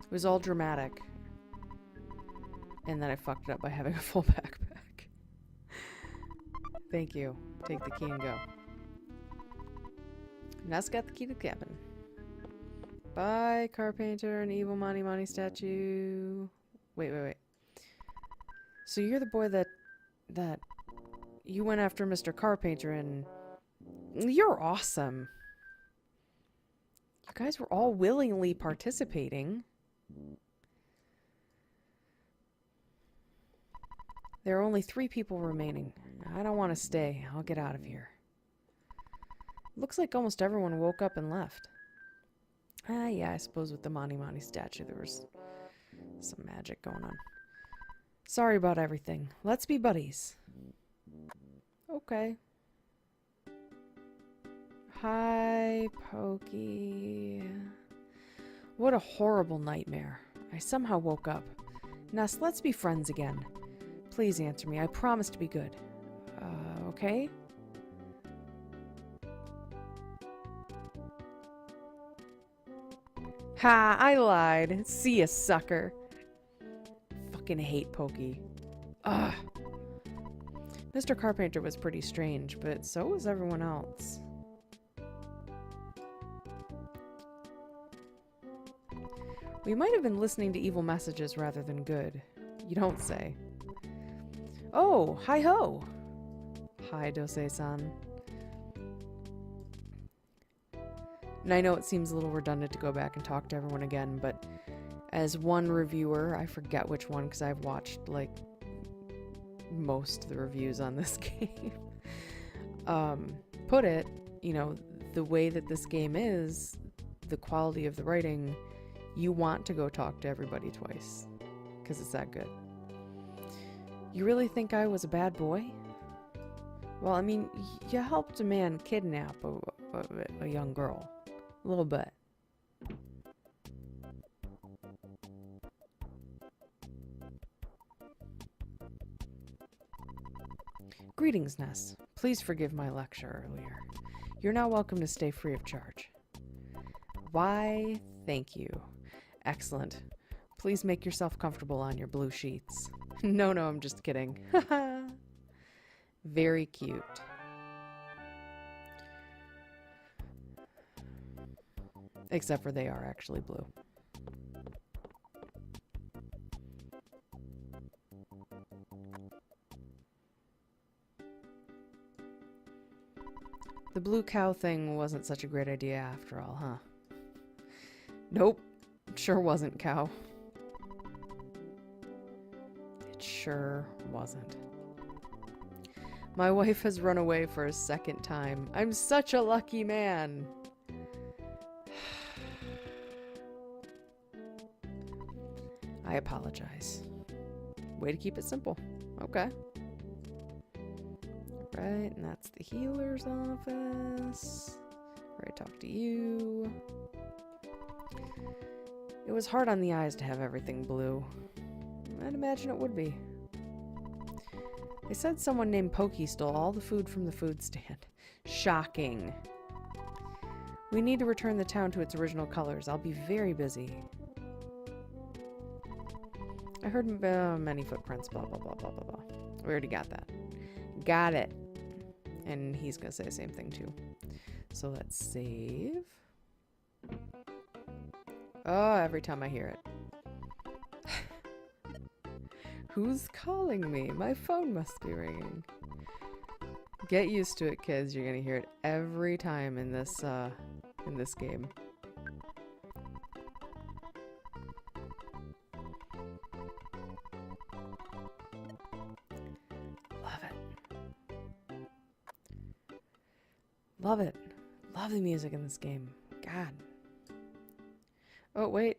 It was all dramatic. And then I fucked it up by having a full backpack. Thank you. Take the key and go. Ness got the key to the cabin. Bye, Carpainter, an evil Mani Mani statue. Wait. So you're the boy that you went after Mr. Carpainter and you're awesome. You guys were all willingly participating. There are only 3 people remaining. I don't want to stay. I'll get out of here. Looks like almost everyone woke up and left. Yeah, I suppose with the Mani Mani statue there was some magic going on. Sorry about everything. Let's be buddies. Okay. Hi, Pokey. What a horrible nightmare. I somehow woke up. Ness, let's be friends again. Please answer me. I promise to be good. Okay? Ha! I lied. See ya, sucker. Fucking hate Pokey. Ugh. Mr. Carpainter was pretty strange, but so was everyone else. We might have been listening to evil messages rather than good. You don't say. Oh, hi-ho! Hi, Dose-san. And I know it seems a little redundant to go back and talk to everyone again, but as one reviewer, I forget which one because I've watched, like, most of the reviews on this game, put it, you know, the way that this game is, the quality of the writing, you want to go talk to everybody twice because it's that good. You really think I was a bad boy? Well, I mean, you helped a man kidnap a young girl. A little bit. Greetings, Ness. Please forgive my lecture earlier. You're now welcome to stay free of charge. Why, thank you. Excellent. Please make yourself comfortable on your blue sheets. No, I'm just kidding. Very cute. Except for they are actually blue. The blue cow thing wasn't such a great idea after all, huh? Nope. Sure wasn't, cow. It sure wasn't. My wife has run away for a second time. I'm such a lucky man. I apologize. Way to keep it simple. Okay. Right, and that's the healer's office. Where I talk to you. It was hard on the eyes to have everything blue. I'd imagine it would be. They said someone named Pokey stole all the food from the food stand. Shocking. We need to return the town to its original colors. I'll be very busy. I heard many footprints, blah, blah, blah, blah, blah, blah. We already got that. Got it. And he's going to say the same thing, too. So let's save. Oh, every time I hear it. Who's calling me? My phone must be ringing. Get used to it, kids. You're going to hear it every time in this game. Love it. Love the music in this game. God. Oh, wait.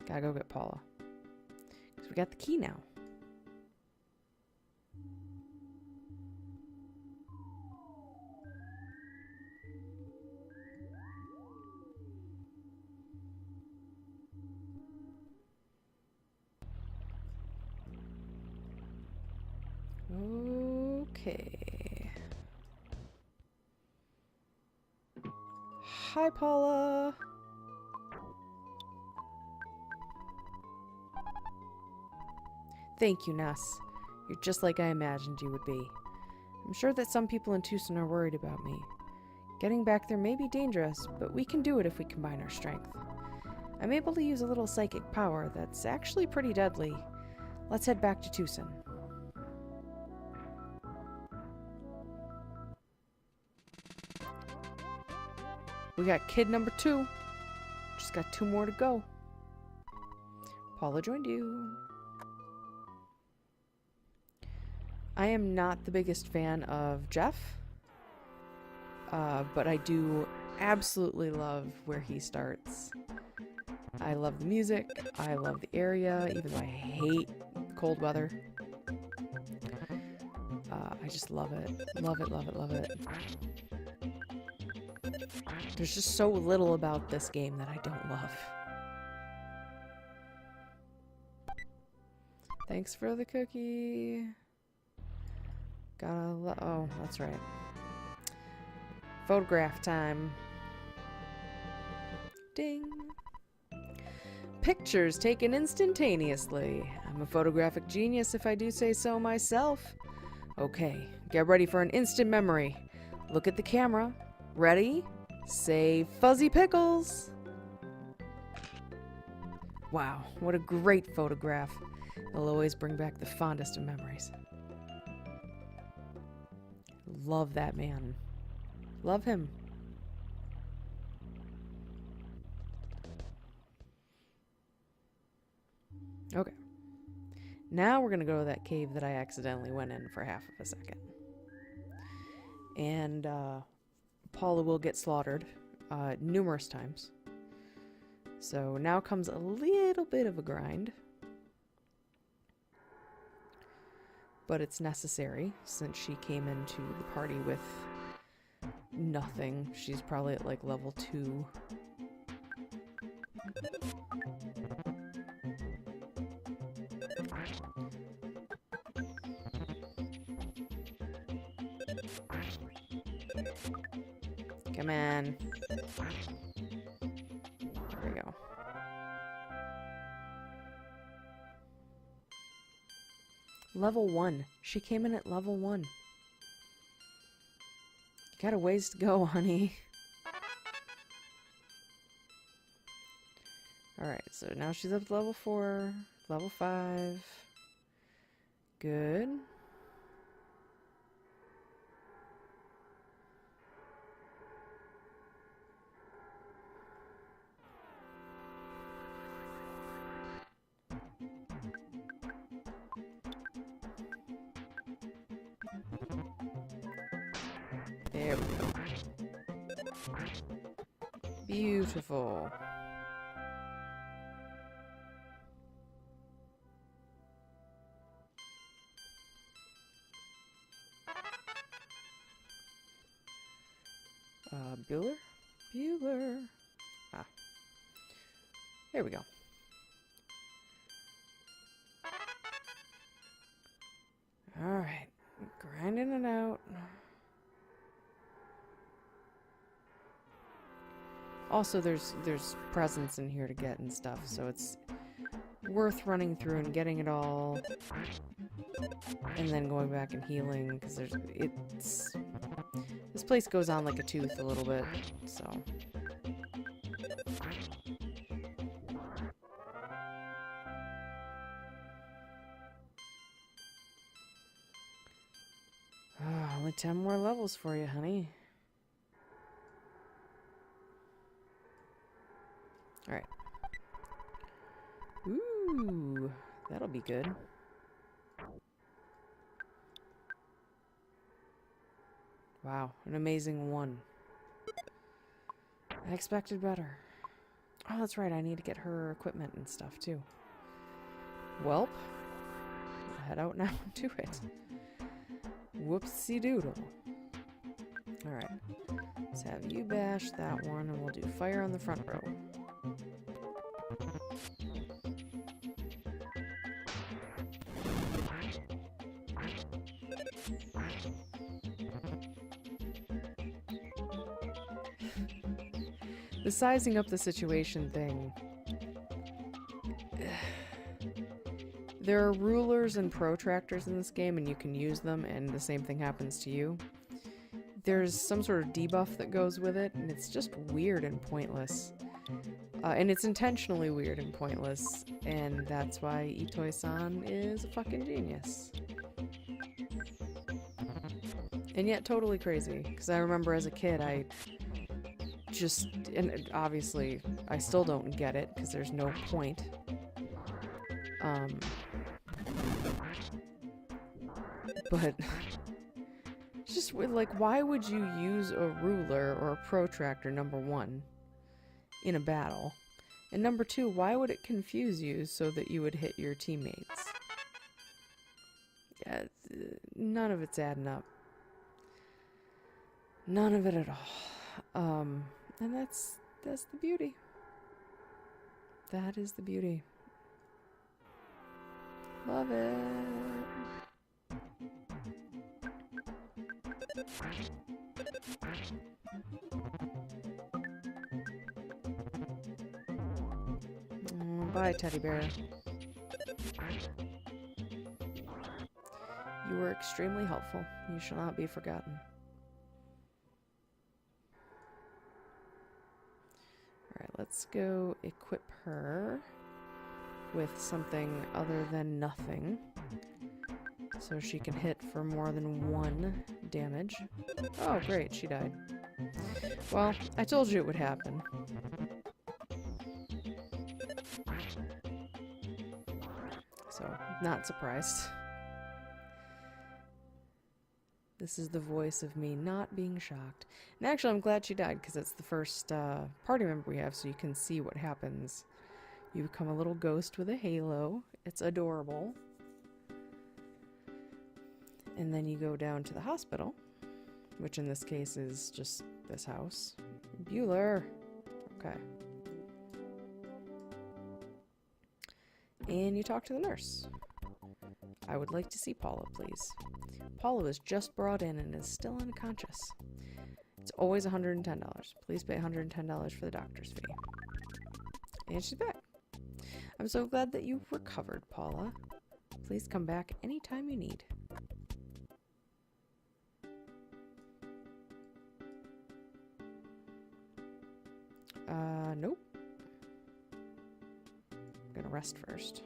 Gotta go get Paula. Because we got the key now. Okay. Hi, Paula. Thank you, Ness. You're just like I imagined you would be. I'm sure that some people in Tucson are worried about me. Getting back there may be dangerous, but we can do it if we combine our strength. I'm able to use a little psychic power that's actually pretty deadly. Let's head back to Tucson. We got kid number 2. Just got 2 more to go. Paula joined you. I am not the biggest fan of Jeff, but I do absolutely love where he starts. I love the music. I love the area, even though I hate cold weather. I just love it. Love it, love it, love it. There's just so little about this game that I don't love. Thanks for the cookie. Oh, that's right. Photograph time. Ding. Pictures taken instantaneously. I'm a photographic genius if I do say so myself. Okay, get ready for an instant memory. Look at the camera. Ready? Say fuzzy pickles. Wow, what a great photograph. It'll always bring back the fondest of memories. Love that man. Love him. Okay. Now we're gonna go to that cave that I accidentally went in for half of a second. And, Paula will get slaughtered numerous times. So now comes a little bit of a grind. But it's necessary since she came into the party with nothing. She's probably at like level 2. Come on. There we go. Level 1. She came in at level 1. Got a ways to go, honey. Alright, so now she's up to level 4, level 5. Good. There we go. Beautiful. Bueller? Bueller. Ah. There we go. Alright. Grinding it out. Also, there's presents in here to get and stuff, so it's worth running through and getting it all, and then going back and healing, because this place goes on like a tooth a little bit, so. Only 10 more levels for you, honey. Alright. Ooh, that'll be good. Wow, an amazing 1. I expected better. Oh, that's right, I need to get her equipment and stuff, too. Welp. Head out now and do it. Whoopsie doodle. Alright. Let's have you bash that one, and we'll do fire on the front row. The sizing up the situation thing. There are rulers and protractors in this game, and you can use them, and the same thing happens to you. There's some sort of debuff that goes with it, and it's just weird and pointless. And it's intentionally weird and pointless, and that's why Itoi-san is a fucking genius. And yet totally crazy, because I remember as a kid, and obviously, I still don't get it, because there's no point. But it's just like, why would you use a ruler or a protractor, number 1, in a battle? And number 2, why would it confuse you so that you would hit your teammates? Yeah, none of it's adding up. None of it at all. And that's the beauty. That is the beauty. Love it. Bye, teddy bear. You were extremely helpful. You shall not be forgotten. Alright, let's go equip her with something other than nothing, so she can hit for more than 1 damage. Oh, great, she died. Well, I told you it would happen. So, not surprised. This is the voice of me not being shocked. And actually, I'm glad she died, because it's the first party member we have, so you can see what happens. You become a little ghost with a halo. It's adorable. And then you go down to the hospital, which in this case is just this house. Bueller. Okay. And you talk to the nurse. I would like to see Paula, please. Paula was just brought in and is still unconscious. It's always $110. Please pay $110 for the doctor's fee. And she's back. I'm so glad that you've recovered, Paula. Please come back anytime you need. Nope. I'm gonna rest first.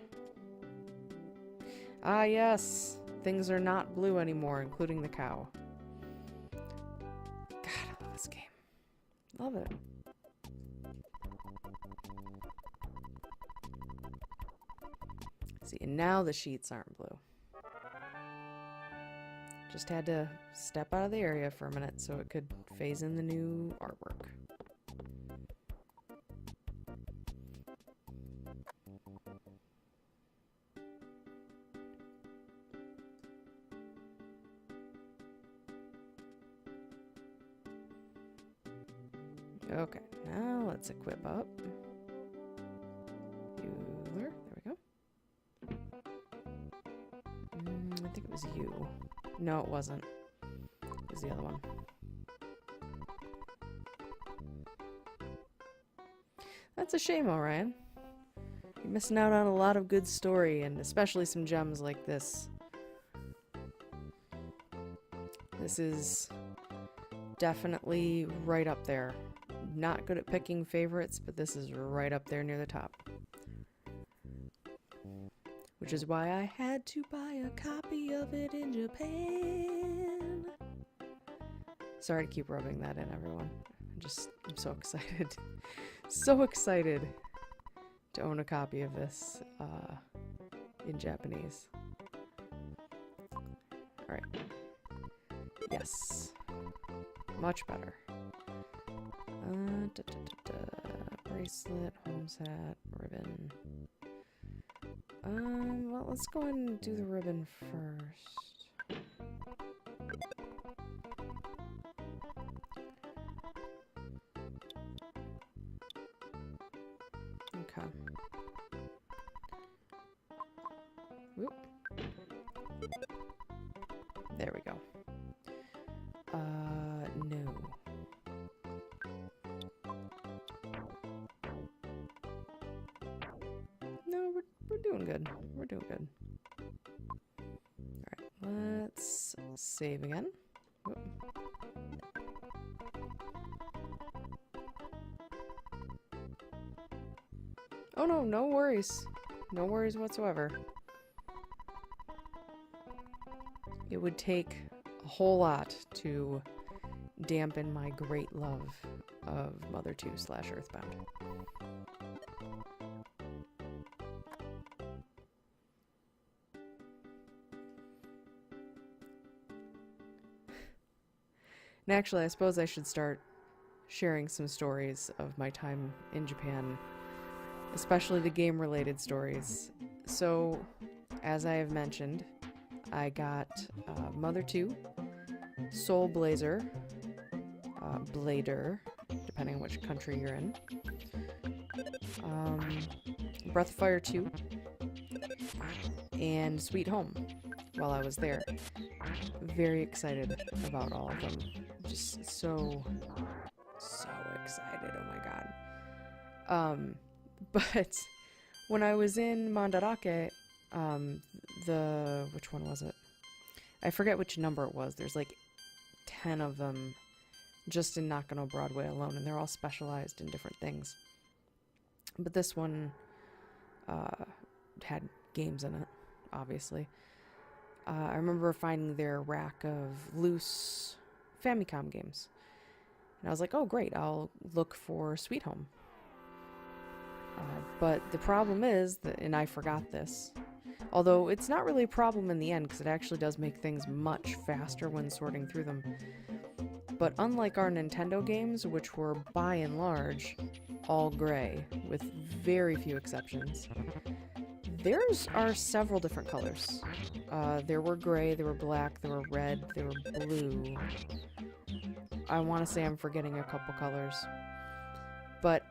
Ah, yes. Things are not blue anymore, including the cow. God, I love this game. Love it. See, and now the sheets aren't blue. Just had to step out of the area for a minute so it could phase in the new artwork. Okay, now let's equip up. Bueller, there we go. I think it was you. No, it wasn't. It was the other one. That's a shame, Orion. You're missing out on a lot of good story, and especially some gems like this. This is definitely right up there. Not good at picking favorites, but this is right up there near the top. Which is why I had to buy a copy of it in Japan. Sorry to keep rubbing that in, everyone. I'm so excited. So excited to own a copy of this in Japanese. Alright. Yes. Much better. Bracelet, Holmes hat, ribbon. Well, let's go ahead and do the ribbon first. Okay. Whoop. There we go. No. No, we're doing good. We're doing good. Alright, let's save again. Whoop. Oh no, no worries. No worries whatsoever. It would take a whole lot to dampen my great love of Mother 2 / Earthbound. And actually, I suppose I should start sharing some stories of my time in Japan, especially the game-related stories. So, as I have mentioned, I got Mother 2, Soul Blazer, Blader, depending on which country you're in, Breath of Fire 2, and Sweet Home while I was there. Very excited about all of them. Just so excited, oh my god. But when I was in Mandarake, which one was it? I forget which number it was. There's like 10 of them just in Nakano Broadway alone, and they're all specialized in different things. But this one had games in it, obviously. I remember finding their rack of loose Famicom games. And I was like, oh great, I'll look for Sweet Home. But the problem is, and I forgot this, although it's not really a problem in the end, because it actually does make things much faster when sorting through them. But unlike our Nintendo games, which were by and large all gray, with very few exceptions, theirs are several different colors. There were gray, there were black, there were red, there were blue. I want to say I'm forgetting a couple colors. But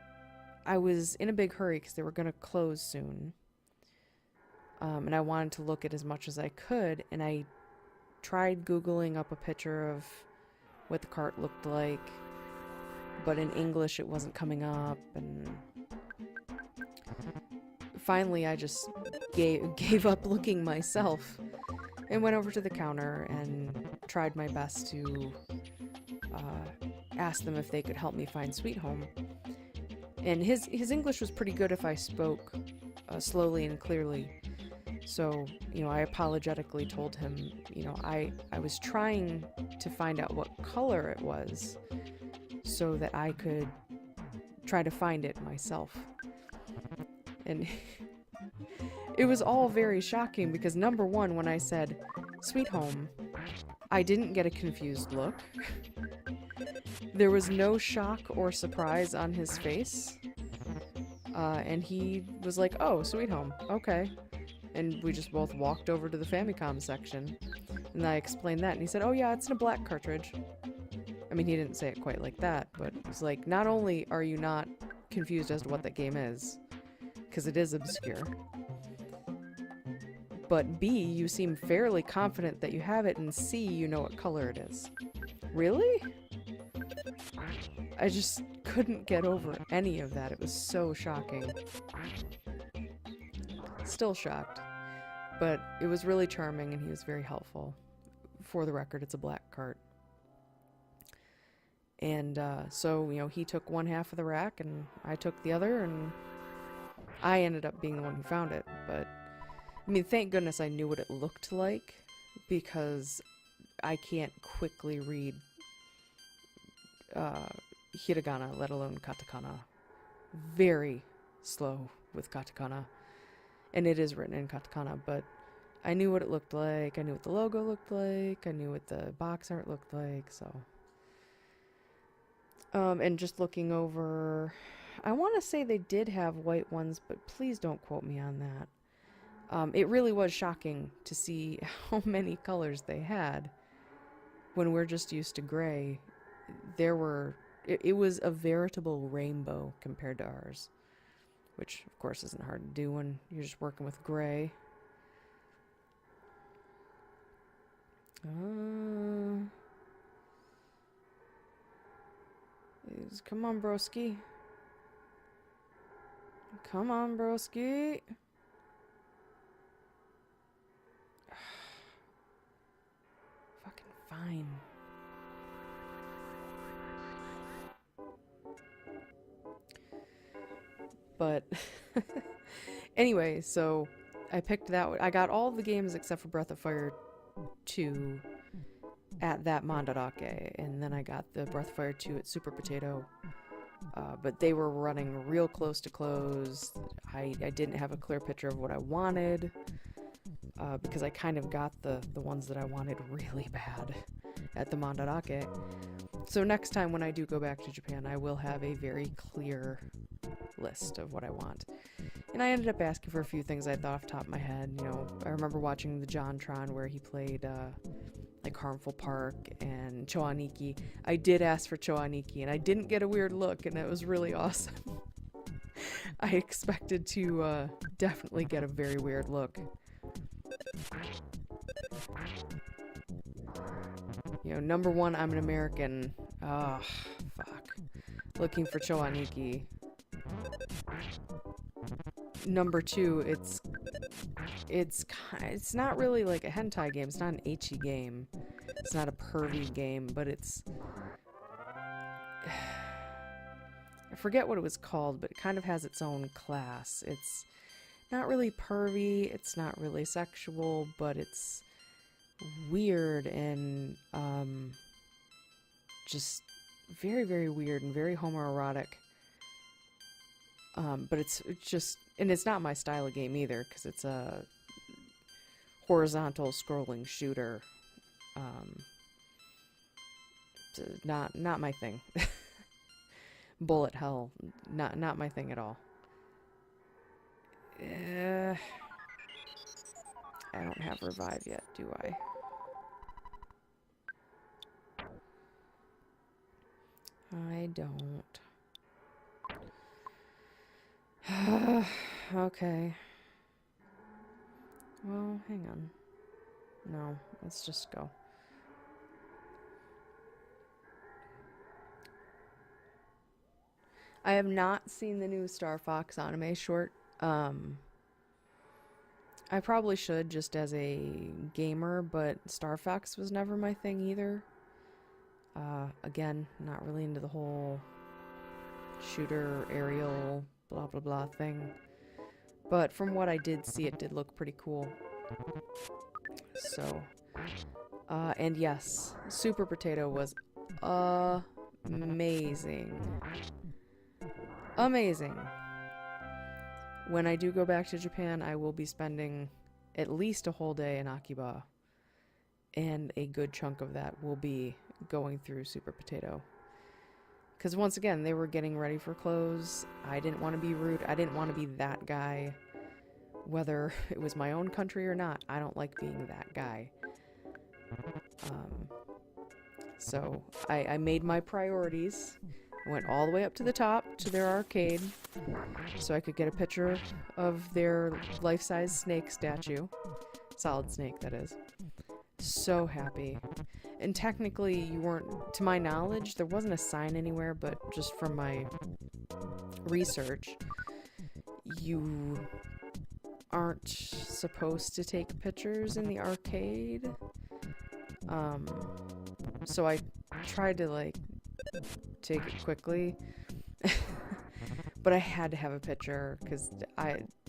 I was in a big hurry because they were going to close soon. And I wanted to look at as much as I could, and I tried Googling up a picture of what the cart looked like, but in English it wasn't coming up, and finally I just gave up looking myself and went over to the counter and tried my best to ask them if they could help me find Sweet Home. And his English was pretty good if I spoke slowly and clearly. So, I apologetically told him, I was trying to find out what color it was so that I could try to find it myself. And it was all very shocking because, number one, when I said Sweet Home, I didn't get a confused look. There was no shock or surprise on his face. And he was like, oh, Sweet Home, okay. And we just both walked over to the Famicom section. And I explained that, and he said, oh yeah, it's in a black cartridge. I mean, he didn't say it quite like that, but it was like, not only are you not confused as to what that game is, because it is obscure, but B, you seem fairly confident that you have it, and C, you know what color it is. Really? I just couldn't get over any of that. It was so shocking. Still shocked. But it was really charming, and he was very helpful. For the record, it's a black cart. And so, he took one half of the rack, and I took the other, and I ended up being the one who found it. But, I mean, thank goodness I knew what it looked like, because I can't quickly read hiragana, let alone katakana. Very slow with katakana. And it is written in katakana, but I knew what it looked like, I knew what the logo looked like, I knew what the box art looked like, so And just looking over, I want to say they did have white ones, but please don't quote me on that. It really was shocking to see how many colors they had when we're just used to gray. It was a veritable rainbow compared to ours, which of course isn't hard to do when you're just working with gray. Come on, broski. Come on, broski. Fucking fine. But anyway, so I picked that one. I got all the games except for Breath of Fire 2 at that Mandarake, and then I got the Breath of Fire 2 at Super Potato. But they were running real close to close. I didn't have a clear picture of what I wanted, because I kind of got the ones that I wanted really bad at the Mandarake. So next time when I do go back to Japan, I will have a very clear list of what I want. And I ended up asking for a few things I thought off the top of my head. You know, I remember watching the JonTron where he played like Harmful Park and Choaniki. I did ask for Choaniki and I didn't get a weird look, and it was really awesome. I expected to definitely get a very weird look. You know, number one, I'm an American. Oh, fuck. Looking for Choaniki. Number two, it's not really like a hentai game. It's not an ecchi game. It's not a pervy game, but it's... I forget what it was called, but it kind of has its own class. It's not really pervy, it's not really sexual, but it's weird and just very, very weird and very homoerotic. But it's just, and it's not my style of game either, because it's a horizontal scrolling shooter. Not my thing. Bullet hell, not my thing at all. I don't have revive yet, do I? I don't. Okay. Well, hang on. No, let's just go. I have not seen the new Star Fox anime short. I probably should, just as a gamer, but Star Fox was never my thing either. Again, not really into the whole shooter, aerial, blah blah blah thing. But from what I did see, it did look pretty cool. So, and yes, Super Potato was amazing. Amazing. When I do go back to Japan, I will be spending at least a whole day in Akiba. And a good chunk of that will be going through Super Potato. Because once again, they were getting ready for close. I didn't want to be rude. I didn't want to be that guy. Whether it was my own country or not, I don't like being that guy. So I made my priorities. I went all the way up to the top, to their arcade, so I could get a picture of their life-size snake statue. Solid Snake, that is. So happy. And technically, you weren't, to my knowledge, there wasn't a sign anywhere, but just from my research, you aren't supposed to take pictures in the arcade. So I tried to, like, take it quickly. But I had to have a picture, because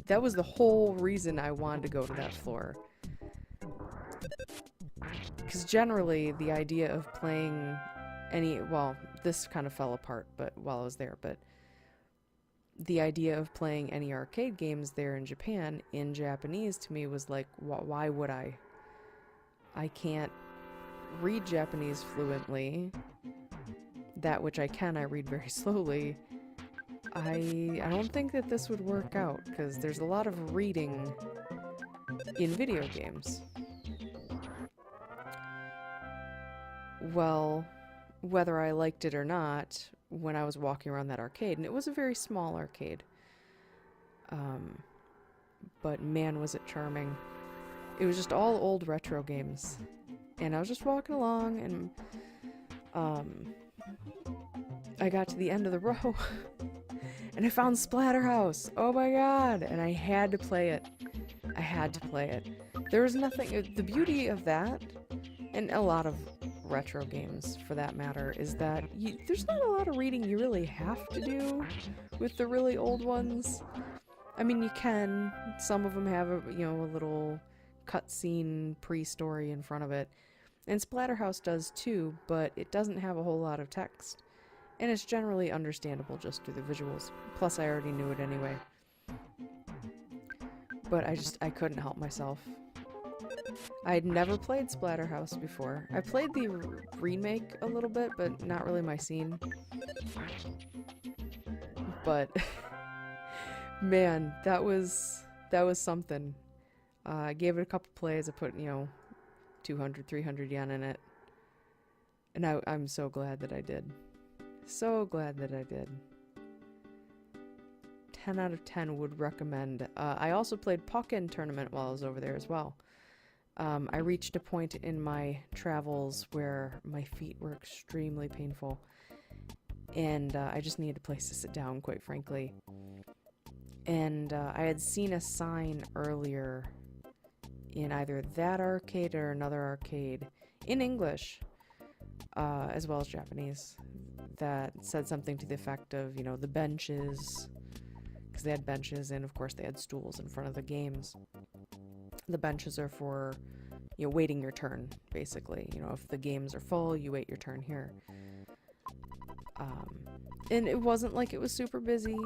that was the whole reason I wanted to go to that floor. Because generally, the idea of playing well, this kind of fell apart but while I was there, but the idea of playing any arcade games there in Japan, in Japanese, to me was like, why would I? I can't read Japanese fluently. that which I can, I read very slowly. I don't think that this would work out, because there's a lot of reading in video games. Well, whether I liked it or not, when I was walking around that arcade, and it was a very small arcade, but man was it charming. It was just all old retro games, and I was just walking along, and I got to the end of the row, and I found Splatterhouse. Oh my god! And I had to play it. I had to play it. There was nothing... The beauty of that, and a lot of retro games for that matter, is that there's not a lot of reading you really have to do with the really old ones. I mean, you can. Some of them have a little cutscene pre-story in front of it. And Splatterhouse does too, but it doesn't have a whole lot of text. And it's generally understandable just through the visuals. Plus, I already knew it anyway. But I couldn't help myself. I had never played Splatterhouse before. I played the remake a little bit, but not really my scene. But man, that was something. I gave it a couple plays. I put 200, 300 yen in it, and I'm so glad that I did. So glad that I did. 10 out of 10 would recommend. I also played Pokken Tournament while I was over there as well. I reached a point in my travels where my feet were extremely painful, and I just needed a place to sit down, quite frankly. And I had seen a sign earlier in either that arcade or another arcade in English, as well as Japanese, that said something to the effect of, the benches, because they had benches, and of course they had stools in front of the games. The benches are for, waiting your turn, basically. If the games are full, you wait your turn here. And it wasn't like it was super busy.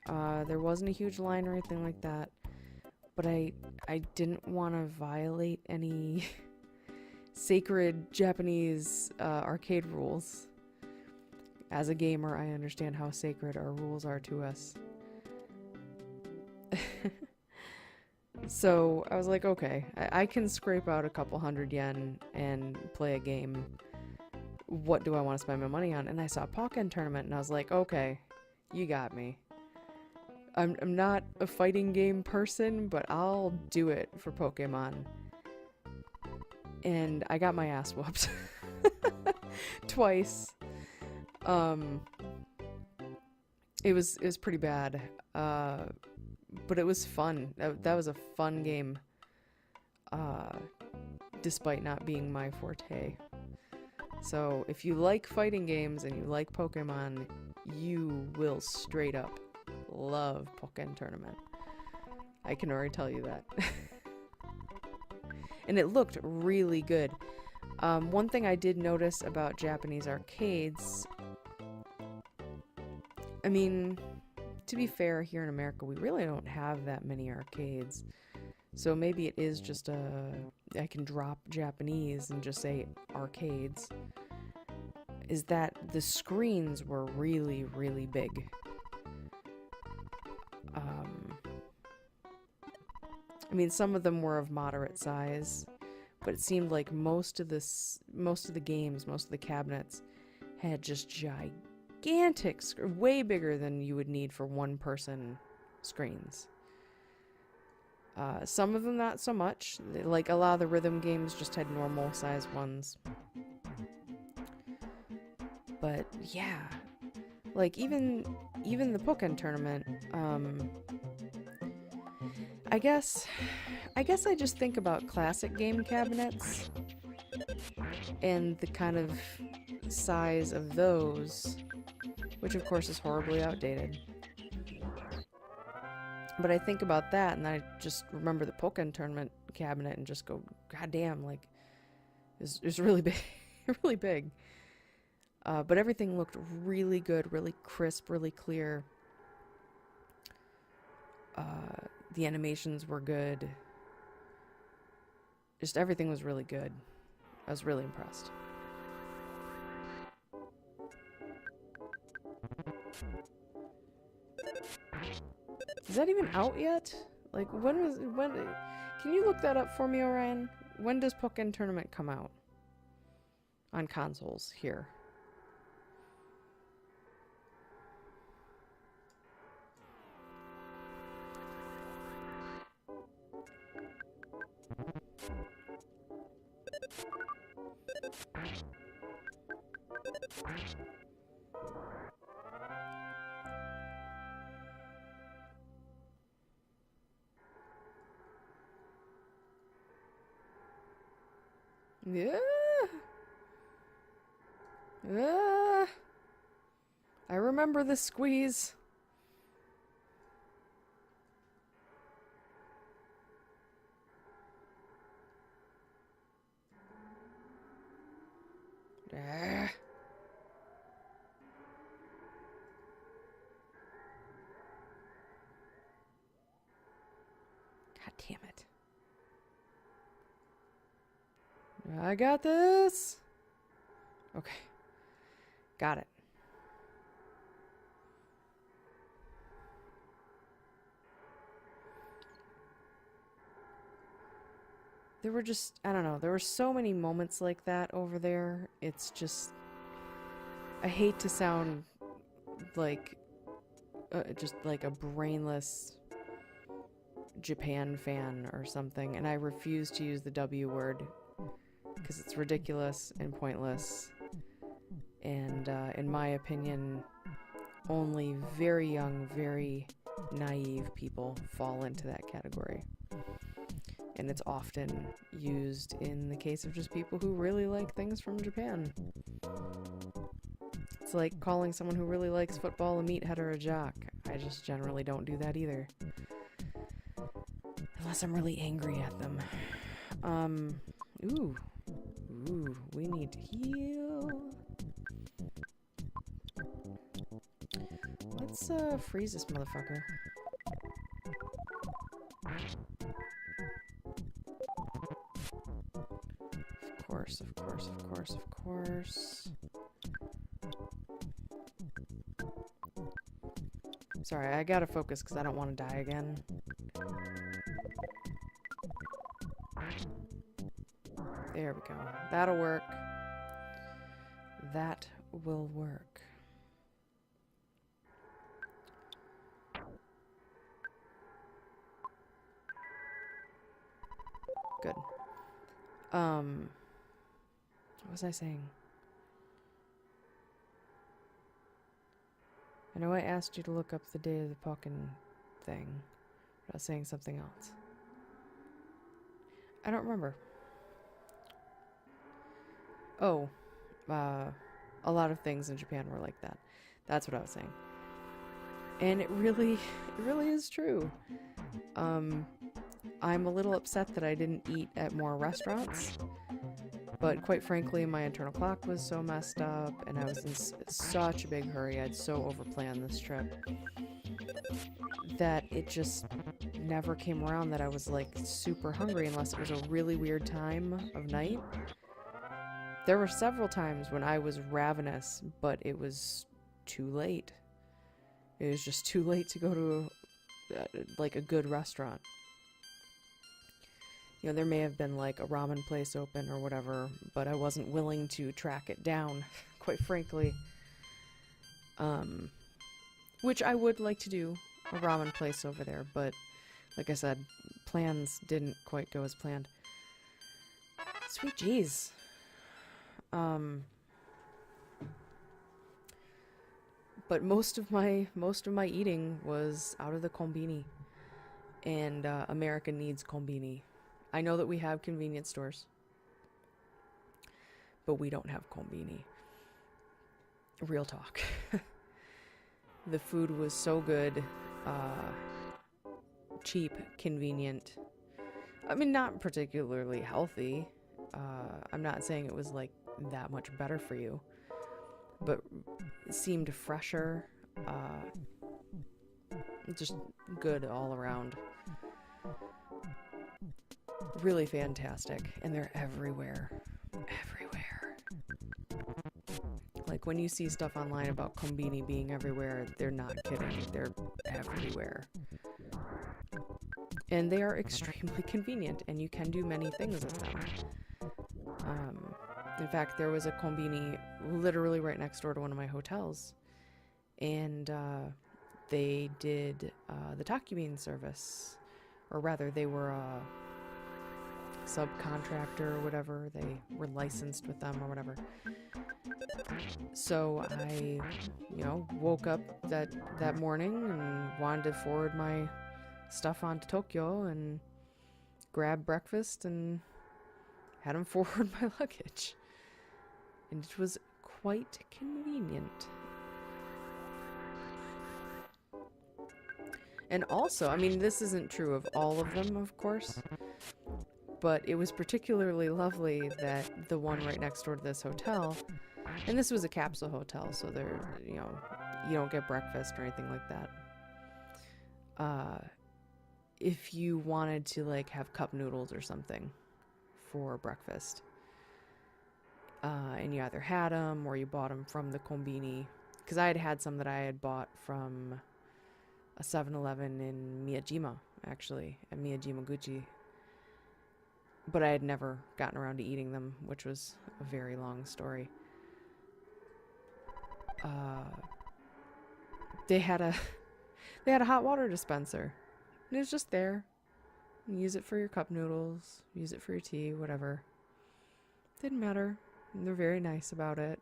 There wasn't a huge line or anything like that. But I didn't want to violate any sacred Japanese arcade rules. As a gamer, I understand how sacred our rules are to us. So I was like, okay, I can scrape out a couple 100 yen and play a game. What do I want to spend my money on? And I saw Pokken Tournament, and I was like, okay, you got me. I'm not a fighting game person, but I'll do it for Pokemon. And I got my ass whooped. Twice. It was pretty bad. But it was fun. That was a fun game. Despite not being my forte. So if you like fighting games and you like Pokemon, you will straight up love Pokken Tournament. I can already tell you that. And it looked really good. One thing I did notice about Japanese arcades, I mean, to be fair, here in America, we really don't have that many arcades. So maybe it is just I can drop Japanese and just say arcades. Is that the screens were really, really big. I mean, some of them were of moderate size, but it seemed like most of the games, most of the cabinets had just gigantic, way bigger than you would need for one-person screens. Some of them not so much. Like, a lot of the rhythm games just had normal-sized ones. But, yeah. Like, even the Pokken Tournament, I guess I just think about classic game cabinets and the kind of size of those, which of course is horribly outdated. But I think about that and I just remember the Pokken Tournament cabinet and just go, God damn, like, it's really big, really big. But everything looked really good, really crisp, really clear. The animations were good. Just everything was really good. I was really impressed. Is that even out yet? Like, when... Can you look that up for me, Orion? When does Pokken Tournament come out? On consoles, here. Yeah. I remember the squeeze. Ah. God damn it. I got this. Okay. Got it. There were just, I don't know, there were so many moments like that over there. It's just, I hate to sound like, just like a brainless Japan fan or something, and I refuse to use the W word because it's ridiculous and pointless, and in my opinion, only very young, very naive people fall into that category. And it's often used in the case of just people who really like things from Japan. It's like calling someone who really likes football a meathead or a jock. I just generally don't do that either. Unless I'm really angry at them. Ooh, we need to heal. Let's, freeze this motherfucker. Of course. Sorry, I gotta focus because I don't want to die again. There we go. That'll work. That will work. Good. What was I saying? I know I asked you to look up the day of the Pokken thing, but I was saying something else. I don't remember. Oh, a lot of things in Japan were like that. That's what I was saying. And it really is true. I'm a little upset that I didn't eat at more restaurants. But quite frankly, my internal clock was so messed up, and I was in such a big hurry. I'd so overplanned this trip that it just never came around that I was like super hungry unless it was a really weird time of night. There were several times when I was ravenous, but it was too late. It was just too late to go to like a good restaurant. You know, there may have been like a ramen place open or whatever, but I wasn't willing to track it down, quite frankly. Which I would like to do, a ramen place over there, but like I said, plans didn't quite go as planned. Sweet jeez. But most of my eating was out of the konbini, and America needs konbini. I know that we have convenience stores, but we don't have konbini. Real talk. The food was so good, cheap, convenient. I mean, not particularly healthy. I'm not saying it was like that much better for you, but it seemed fresher, just good all around. Really fantastic, and they're everywhere. Like when you see stuff online about konbini being everywhere, they're not kidding. They're everywhere. And they are extremely convenient, and you can do many things with them. In fact, there was a kombini literally right next door to one of my hotels, and they did the takubin service, or rather, they were a subcontractor or whatever. They were licensed with them or whatever. So I, woke up that morning and wanted to forward my stuff onto Tokyo and grab breakfast and had them forward my luggage. And it was quite convenient. And also, I mean, this isn't true of all of them, of course, but it was particularly lovely that the one right next door to this hotel, and this was a capsule hotel, so there, you don't get breakfast or anything like that. If you wanted to, like, have cup noodles or something for breakfast, and you either had them or you bought them from the kombini, because I had some that I had bought from a 7-Eleven in Miyajima, actually, at Miyajima-guchi. But I had never gotten around to eating them, which was a very long story. They had a hot water dispenser. And it was just there. You use it for your cup noodles, use it for your tea, whatever. Didn't matter. And they're very nice about it.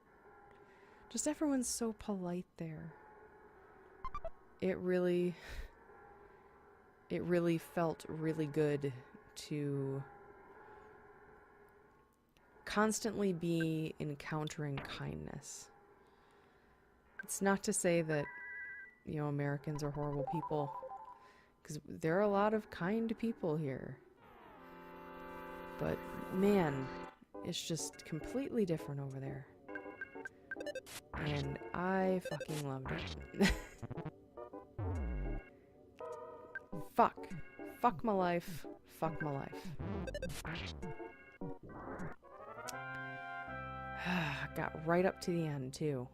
Just everyone's so polite there. It really felt really good to constantly be encountering kindness. It's not to say that, Americans are horrible people, because there are a lot of kind people here. But man, it's just completely different over there. And I fucking loved it. Fuck my life. Fuck my life. Got right up to the end, too.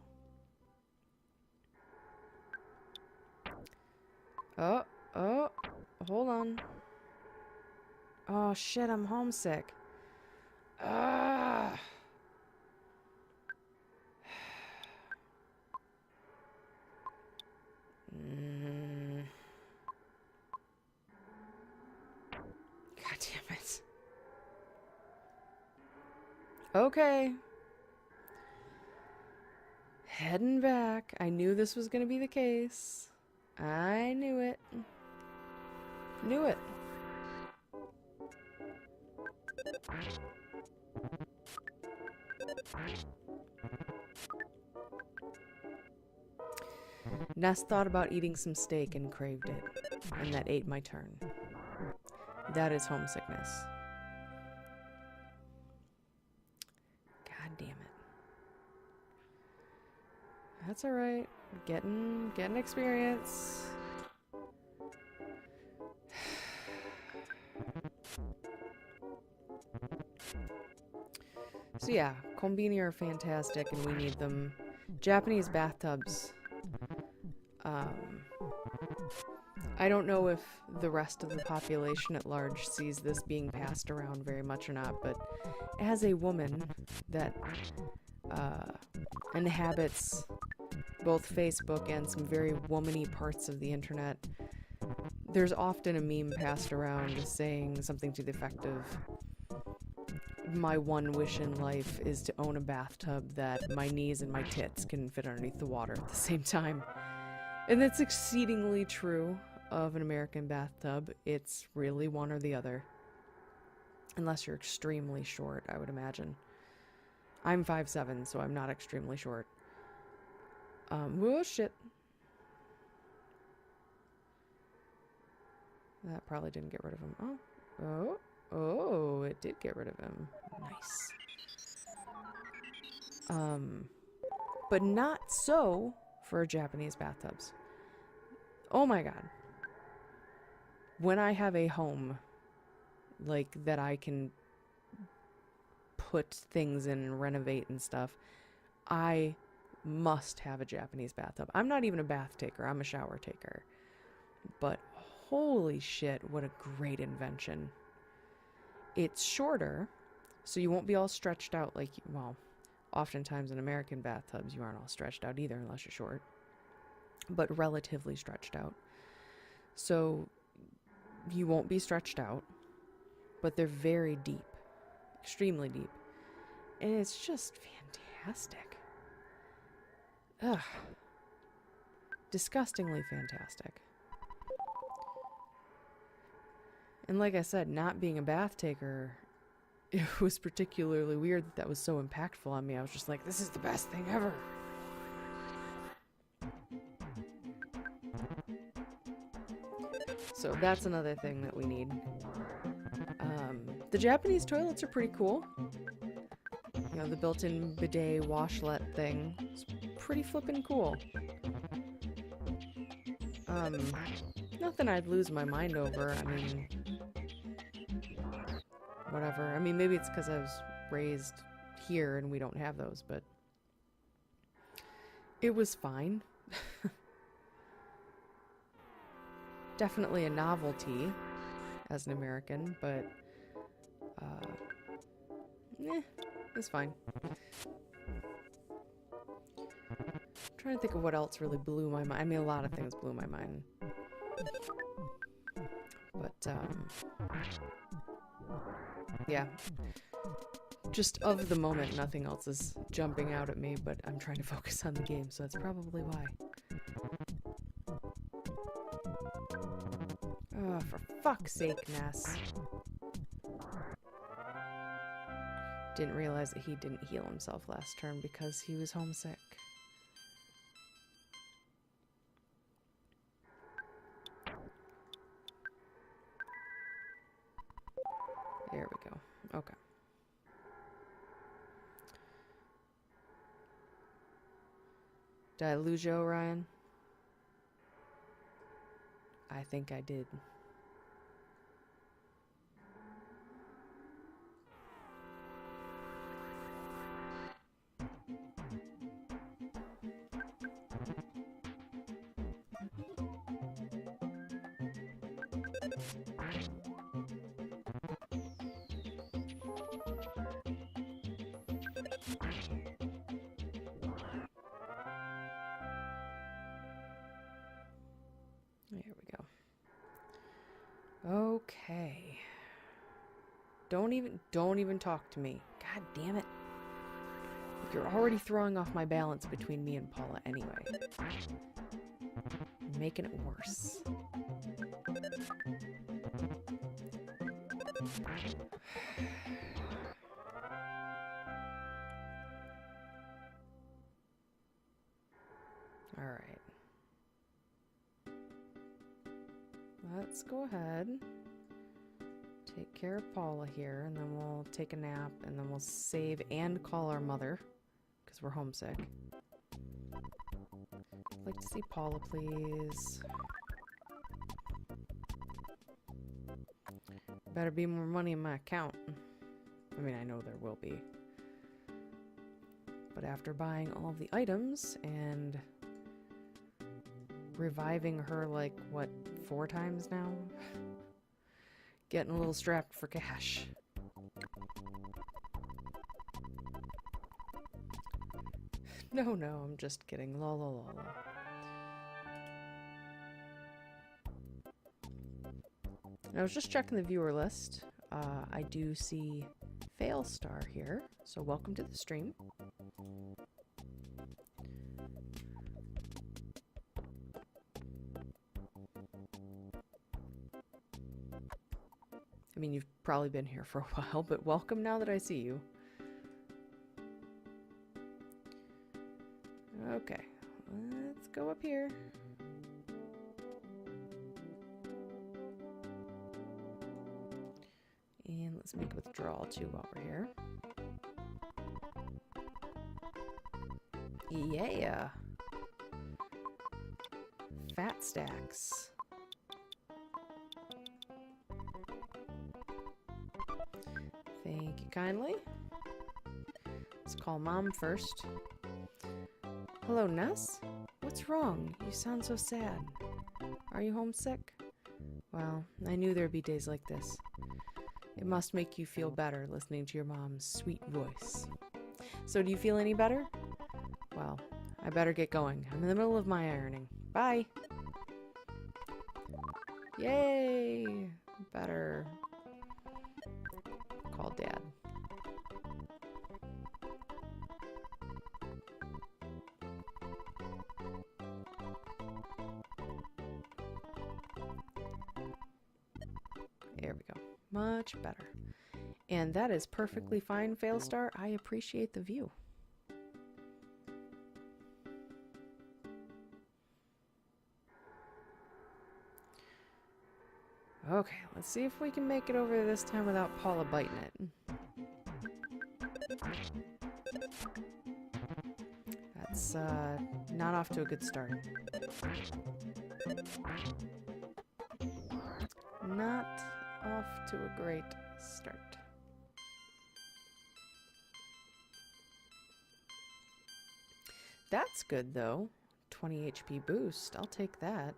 Oh, hold on. Oh, shit, I'm homesick. Ah. God damn it. Okay. Heading back. I knew this was going to be the case. I knew it. Knew it. Ness thought about eating some steak and craved it, and that ate my turn. That is homesickness. God damn it. That's alright. Getting experience. So yeah, kombini are fantastic and we need them. Japanese bathtubs. I don't know if the rest of the population at large sees this being passed around very much or not, but as a woman that inhabits both Facebook and some very woman-y parts of the internet, there's often a meme passed around saying something to the effect of, my one wish in life is to own a bathtub that my knees and my tits can fit underneath the water at the same time. And that's exceedingly true of an American bathtub. It's really one or the other. Unless you're extremely short, I would imagine. I'm 5'7", so I'm not extremely short. Oh shit. That probably didn't get rid of him. Oh, it did get rid of him. Nice. But not so for Japanese bathtubs. Oh my god. When I have a home, like, that I can put things in and renovate and stuff, I must have a Japanese bathtub. I'm not even a bath taker. I'm a shower taker. But Holy shit, what a great invention. It's shorter, so you won't be all stretched out like, well, oftentimes in American bathtubs you aren't all stretched out either unless you're short, but relatively stretched out. So you won't be stretched out, but they're very deep, extremely deep. And it's just fantastic. Ugh. Disgustingly fantastic. And like I said, not being a bath taker, it was particularly weird that was so impactful on me. I was just like, this is the best thing ever. So that's another thing that we need. The Japanese toilets are pretty cool. You know, the built-in bidet washlet thing is pretty flippin' cool. Nothing I'd lose my mind over. I mean, whatever. I mean, maybe it's because I was raised here and we don't have those, but it was fine. Definitely a novelty as an American, but it's fine. I'm trying to think of what else really blew my mind. I mean, a lot of things blew my mind. But, yeah. Just of the moment, nothing else is jumping out at me, but I'm trying to focus on the game, so that's probably why. Oh, for fuck's sake, Ness. Didn't realize that he didn't heal himself last turn because he was homesick. There we go. Okay. Did I lose you, Orion? I think I did. There we go. Okay. Don't even talk to me. God damn it. You're already throwing off my balance between me and Paula anyway. You're making it worse. All right. Let's go ahead. Take care of Paula here, and then we'll take a nap, and then we'll save and call our mother, because we're homesick. I'd like to see Paula, please. Better be more money in my account. I mean, I know there will be. But after buying all of the items and reviving her, like, what, 4 times now? Getting a little strapped for cash. No, I'm just kidding. La la la la. I was just checking the viewer list. I do see Failstar here, so welcome to the stream. I mean, you've probably been here for a while, but welcome now that I see you. Okay, let's go up here. And let's make a withdrawal too while we're here. Yeah! Fat stacks. Thank you kindly. Let's call Mom first. Hello, Ness? What's wrong? You sound so sad. Are you homesick? Well, I knew there'd be days like this. It must make you feel better listening to your mom's sweet voice. So do you feel any better? Well, I better get going. I'm in the middle of my ironing. Bye! Yay! Better. Call Dad. There we go. Much better. And that is perfectly fine, Failstar. I appreciate the view. Okay, let's see if we can make it over this time without Paula biting it. That's not off to a good start. Not off to a great start. That's good though. 20 HP boost. I'll take that.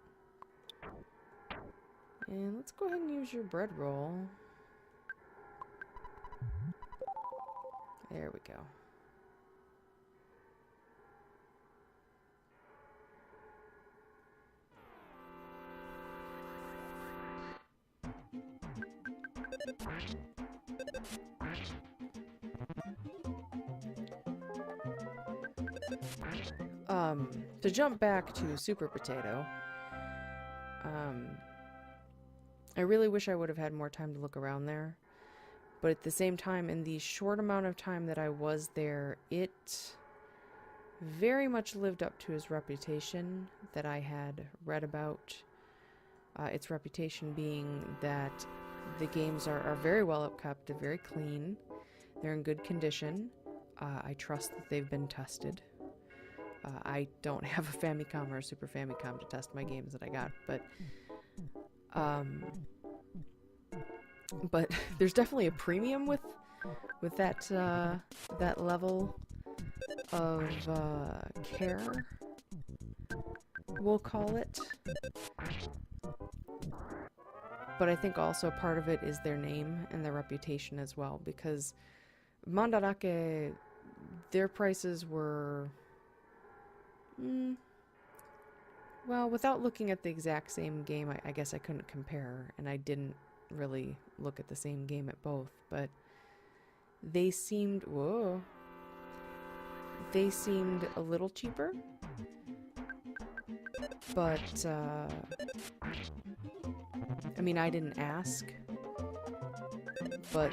And let's go ahead and use your bread roll. There we go. To jump back to Super Potato, I really wish I would have had more time to look around there. But at the same time, in the short amount of time that I was there, it very much lived up to its reputation that I had read about. Its reputation being that the games are very well upkept, very clean, they're in good condition. I trust that they've been tested. I don't have a Famicom or a Super Famicom to test my games that I got, but there's definitely a premium with that that level of care, we'll call it. But I think also part of it is their name and their reputation as well, because Mandarake, their prices were, well, without looking at the exact same game, I guess I couldn't compare, and I didn't really look at the same game at both, but they seemed, they seemed a little cheaper, but, I mean, I didn't ask, but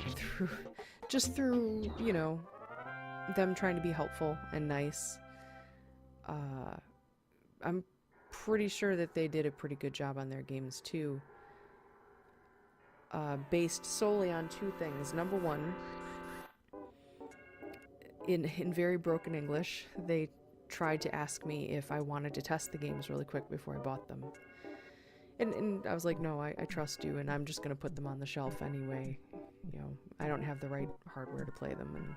through, you know, them trying to be helpful and nice, I'm pretty sure that they did a pretty good job on their games too, based solely on two things. Number one, in very broken English, they tried to ask me if I wanted to test the games really quick before I bought them. And I was like, no, I trust you, and I'm just going to put them on the shelf anyway. You know, I don't have the right hardware to play them. And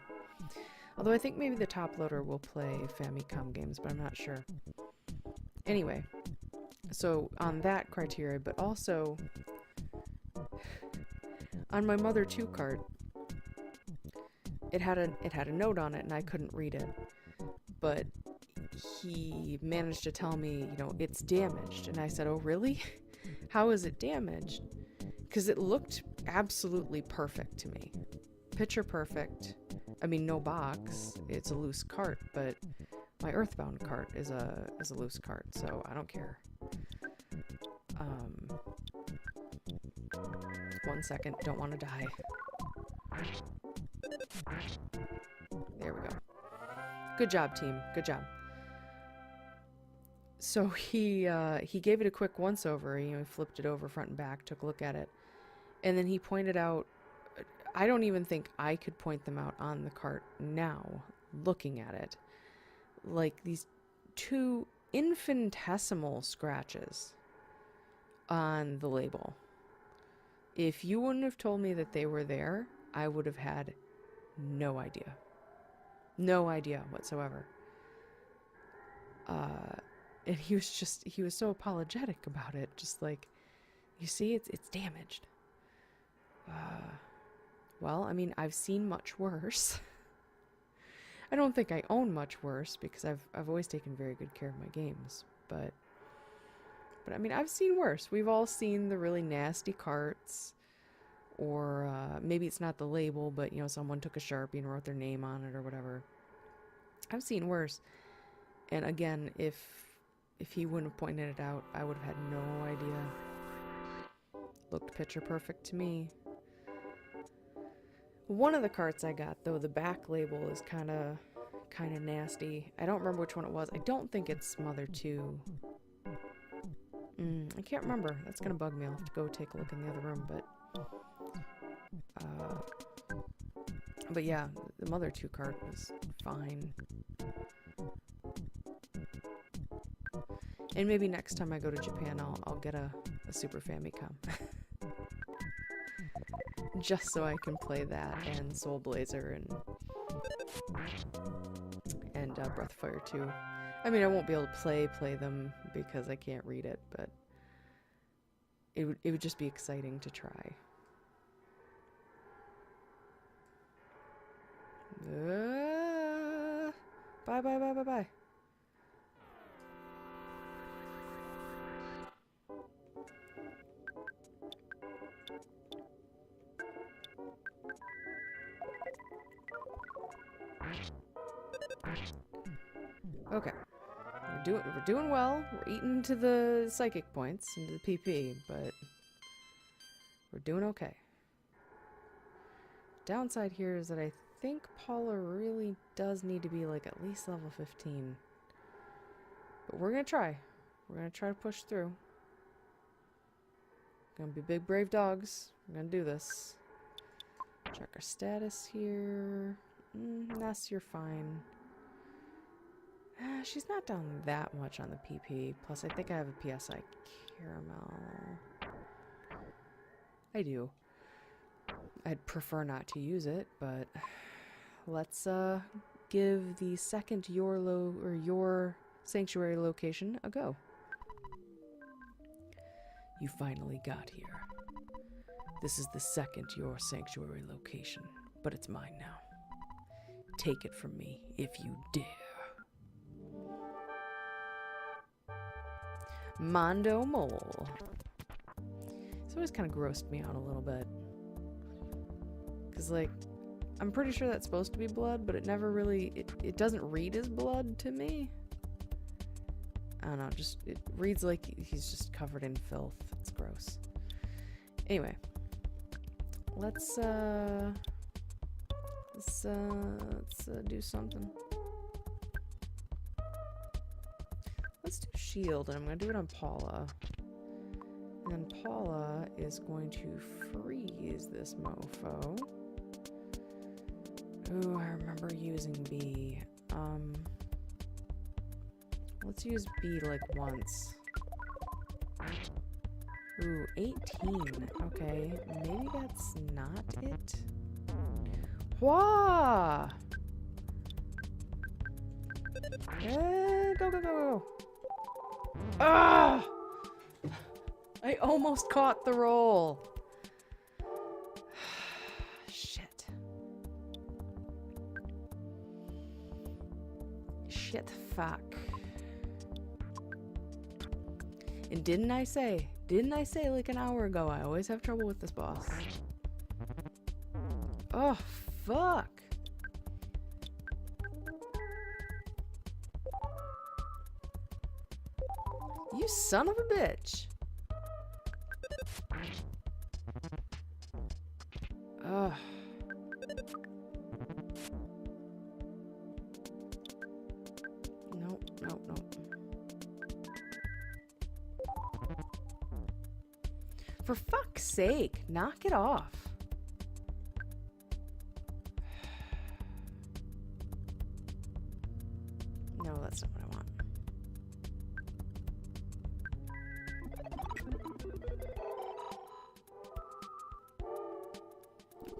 although I think maybe the top loader will play Famicom games, but I'm not sure. Anyway, so on that criteria, but also on my Mother 2 cart, it had a note on it, and I couldn't read it. But he managed to tell me, you know, it's damaged. And I said, oh, really? How is it damaged? Because it looked absolutely perfect to me. Picture perfect. I mean, no box. It's a loose cart, but my Earthbound cart is a loose cart, so I don't care. 1 second. Don't want to die. There we go. Good job, team. Good job. So he gave it a quick once-over. You know, he flipped it over front and back, took a look at it. And then he pointed out, I don't even think I could point them out on the cart now, looking at it. Like these two infinitesimal scratches on the label. If you wouldn't have told me that they were there, I would have had no idea. No idea whatsoever. And he was so apologetic about it. Just like, You see, it's damaged. Well, I mean, I've seen much worse. I don't think I own much worse because I've always taken very good care of my games, but I mean, I've seen worse. We've all seen the really nasty carts, or maybe it's not the label, but, you know, someone took a Sharpie and wrote their name on it or whatever. I've seen worse. And again, if he wouldn't have pointed it out, I would have had no idea. Looked picture perfect to me. One of the carts I got, though, the back label is kind of nasty. I don't remember which one it was. I don't think it's Mother 2. I can't remember. That's gonna bug me. I'll have to go take a look in the other room, but yeah, the Mother 2 cart was fine. And maybe next time I go to Japan, I'll get a Super Famicom. Just so I can play that and Soul Blazer and Breath of Fire 2. I mean, I won't be able to play them because I can't read it, but it would just be exciting to try. Bye. Okay. We're doing well. We're eating into the psychic points, into the PP, but we're doing okay. Downside here is that I think Paula really does need to be like at least level 15. But we're gonna try. We're gonna try to push through. Gonna be big brave dogs. We're gonna do this. Check our status here. Ness, you're fine. She's not down that much on the PP. Plus, I think I have a PSI caramel. I do. I'd prefer not to use it, but let's give the second your sanctuary location a go. You finally got here. This is the second your sanctuary location, but it's mine now. Take it from me if you dare. Mondo Mole. It's always kind of grossed me out a little bit. Because, like, I'm pretty sure that's supposed to be blood, but it never really... It doesn't read as blood to me. I don't know, it reads like he's just covered in filth. It's gross. Anyway. Let's do something. Let's do shield, and I'm going to do it on Paula. And then Paula is going to freeze this mofo. Ooh, I remember using B. Let's use B like once. Ooh, 18. Okay, maybe that's not it. Wah! Go. Ah! I almost caught the roll. Shit. Fuck. And didn't I say like an hour ago, I always have trouble with this boss. Oh, fuck. You son of a bitch. Ugh. Nope. For fuck's sake, knock it off. No, that's not what I want.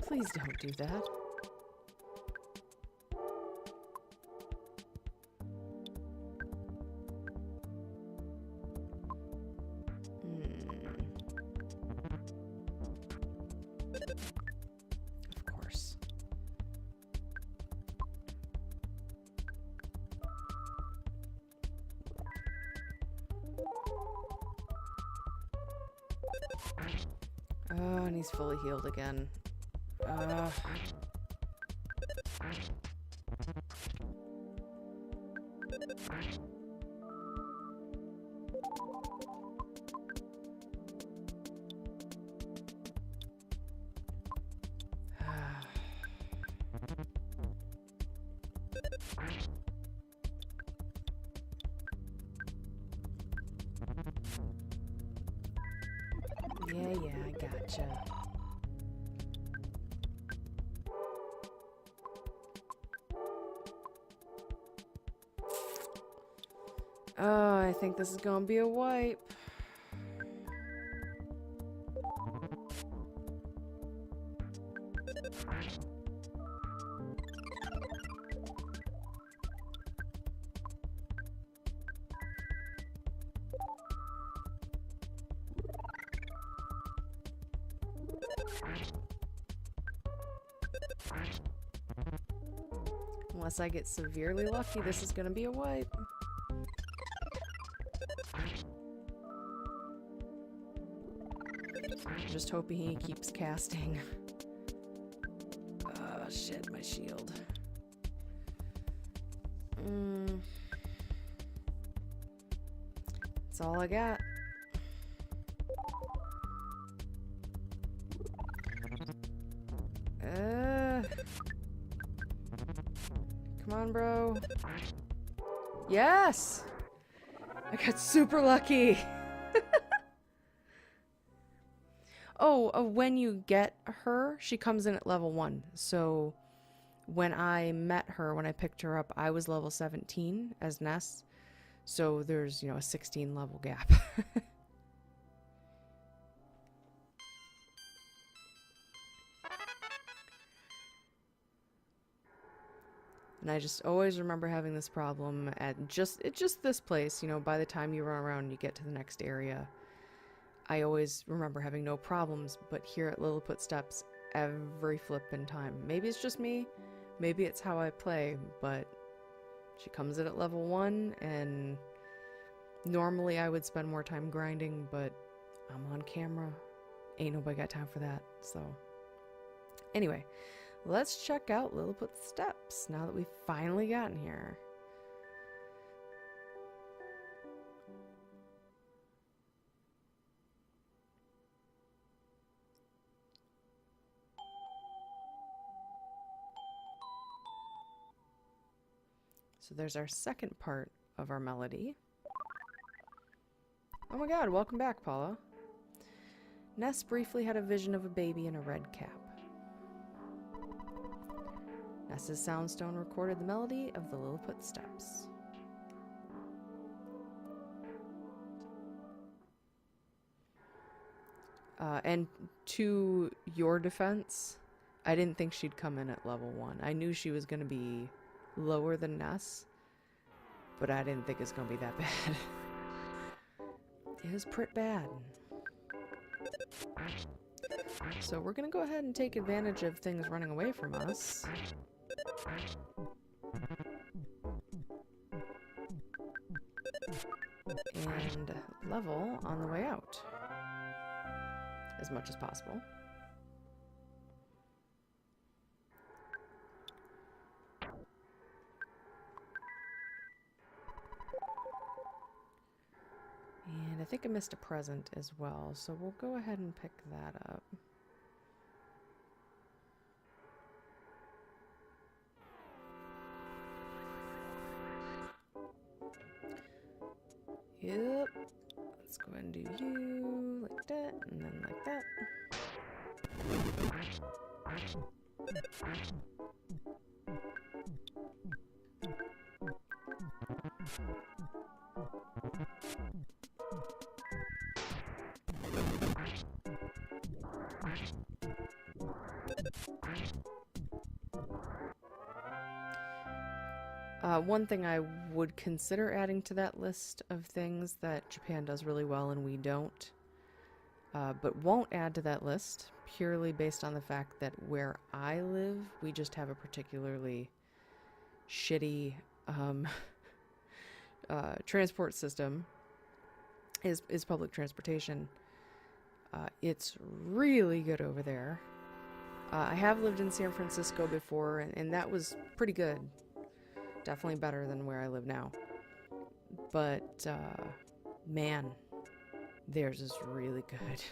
Please don't do that. Oh, and he's fully healed again. Yeah, I gotcha. Oh, I think this is gonna be a wipe. Unless I get severely lucky, this is gonna be a wipe. Just hoping he keeps casting. Oh shit, my shield. That's all I got. Come on, bro. Yes! I got super lucky. Oh, when you get her, she comes in at level 1. So when I met her, when I picked her up, I was level 17 as Ness. So there's, you know, a 16 level gap. And I just always remember having this problem at just this place, you know, by the time you run around and you get to the next area. I always remember having no problems, but here at Lilliput Steps, every flippin' time. Maybe it's just me, maybe it's how I play, but she comes in at level 1, and normally I would spend more time grinding, but I'm on camera. Ain't nobody got time for that, so. Anyway, let's check out Lilliput Steps now that we've finally gotten here. So there's our second part of our melody. Oh my god, welcome back, Paula. Ness briefly had a vision of a baby in a red cap. Ness's soundstone recorded the melody of the Lilliput Steps. And to your defense, I didn't think she'd come in at level 1. I knew she was going to be lower than Ness, but I didn't think it was going to be that bad. It was pretty bad. So we're going to go ahead and take advantage of things running away from us. And level on the way out. As much as possible. And I think I missed a present as well, so we'll go ahead and pick that up. Yep. Let's go ahead and do you like that, and then like that. One thing I would consider adding to that list of things that Japan does really well and we don't, but won't add to that list purely based on the fact that where I live, we just have a particularly shitty transport system, is public transportation. It's really good over there. I have lived in San Francisco before, and that was pretty good. Definitely better than where I live now. But, man, theirs is really good.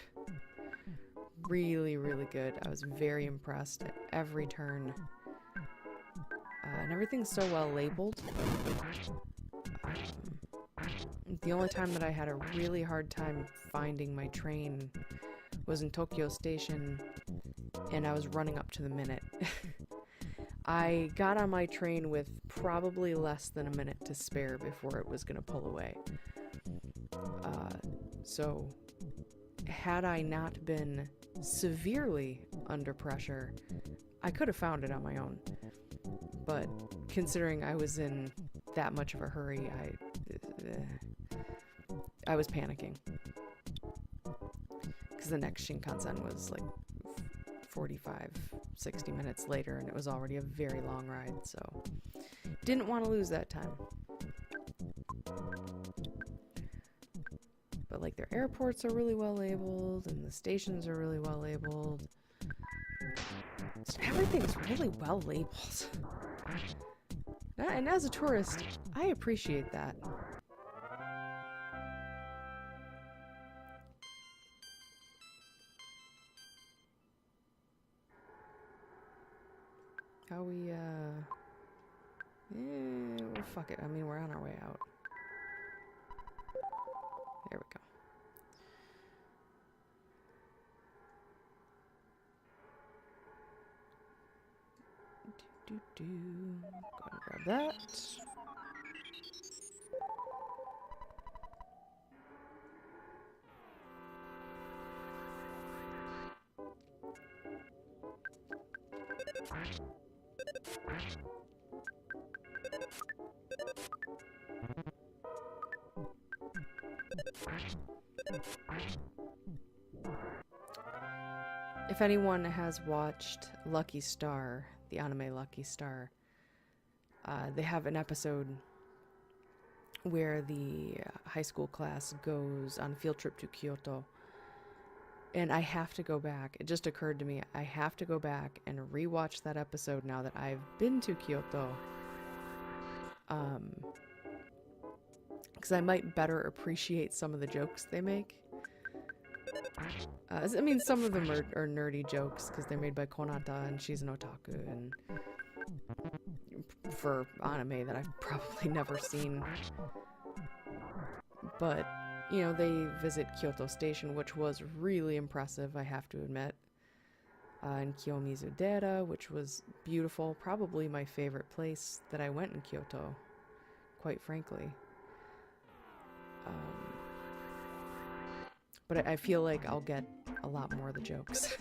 Really, really good. I was very impressed at every turn. And everything's so well labeled. The only time that I had a really hard time finding my train was in Tokyo Station, and I was running up to the minute. I got on my train with probably less than a minute to spare before it was going to pull away. So, had I not been severely under pressure, I could have found it on my own. But considering I was in that much of a hurry, I was panicking. Because the next Shinkansen was like 45, 60 minutes later, and it was already a very long ride, so didn't want to lose that time. But like their airports are really well labeled, and the stations are really well labeled. So everything's really well labeled. And as a tourist, I appreciate that. How we, well, fuck it. I mean, we're on our way out. There we go. Go and grab that. If anyone has watched Lucky Star, the anime Lucky Star, they have an episode where the high school class goes on a field trip to Kyoto. And I have to go back. It just occurred to me, I have to go back and rewatch that episode now that I've been to Kyoto. Because I might better appreciate some of the jokes they make. I mean, some of them are nerdy jokes because they're made by Konata and she's an otaku, and for anime that I've probably never seen. But, you know, they visit Kyoto Station, which was really impressive, I have to admit. And Kiyomizu-dera, which was beautiful. Probably my favorite place that I went in Kyoto, quite frankly. But I feel like I'll get a lot more of the jokes.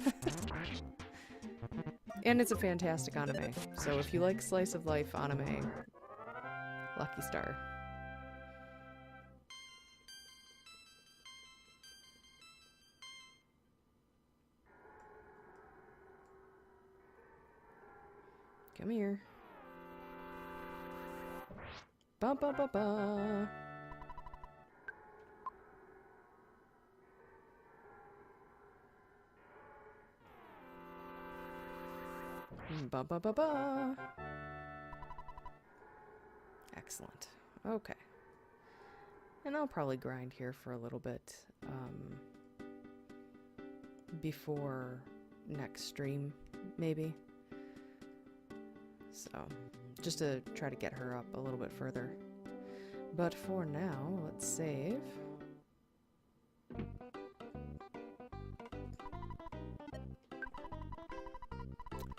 And it's a fantastic anime. So if you like slice of life anime, Lucky Star. Come here. Ba ba ba ba. Ba ba ba ba. Excellent. Okay. And I'll probably grind here for a little bit before next stream, maybe. So, just to try to get her up a little bit further. But for now, let's save.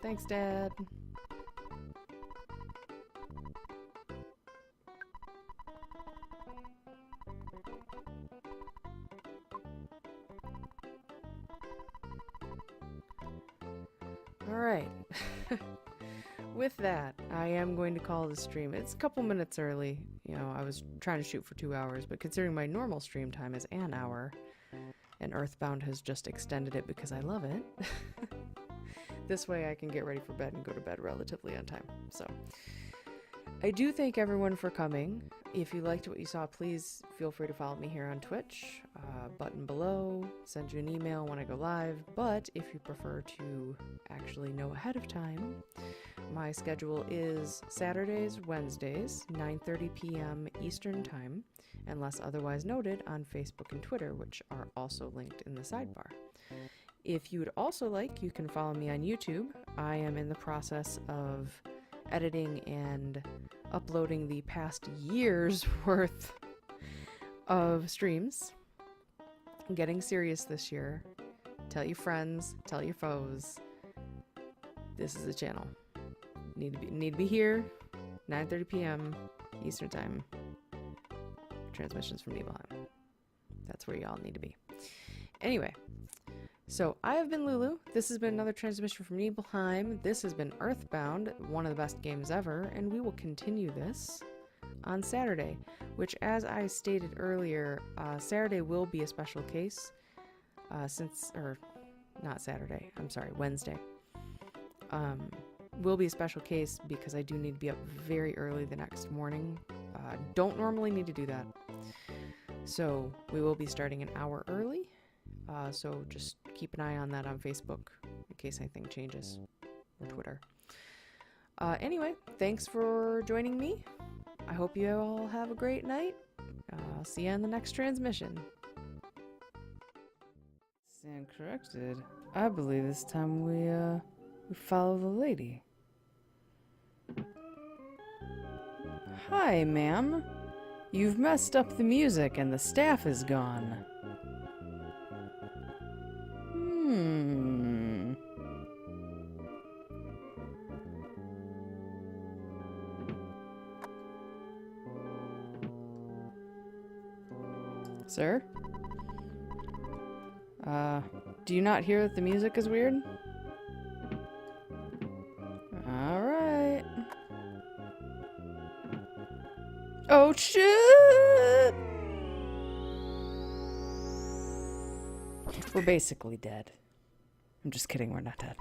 Thanks, Dad. All right. With that, I am going to call the stream. It's a couple minutes early. You know, I was trying to shoot for 2 hours, but considering my normal stream time is an hour, and Earthbound has just extended it because I love it. This way I can get ready for bed and go to bed relatively on time. So, I do thank everyone for coming. If you liked what you saw, please feel free to follow me here on Twitch. Button below, send you an email when I go live. But if you prefer to actually know ahead of time, my schedule is Saturdays, Wednesdays, 9:30 p.m. Eastern Time, unless otherwise noted on Facebook and Twitter, which are also linked in the sidebar. If you would also like, you can follow me on YouTube. I am in the process of editing and uploading the past year's worth of streams. I'm getting serious this year. Tell your friends, tell your foes. This is the channel. Need to be here, 9:30 p.m. Eastern Time. Transmissions from Nibelheim. That's where y'all need to be. Anyway, so I have been Lulu. This has been another transmission from Nibelheim. This has been Earthbound, one of the best games ever, and we will continue this on Saturday, which, as I stated earlier, Saturday will be a special case, Wednesday. Will be a special case because I do need to be up very early the next morning. Don't normally need to do that. So we will be starting an hour early. So just keep an eye on that on Facebook in case anything changes, or Twitter. Anyway, thanks for joining me. I hope you all have a great night. I'll see you on the next transmission. Stand corrected. I believe this time we follow the lady. Hi, ma'am. You've messed up the music and the staff is gone. Sir? Do you not hear that the music is weird? Alright. Oh, shit! We're basically dead. I'm just kidding, we're not dead.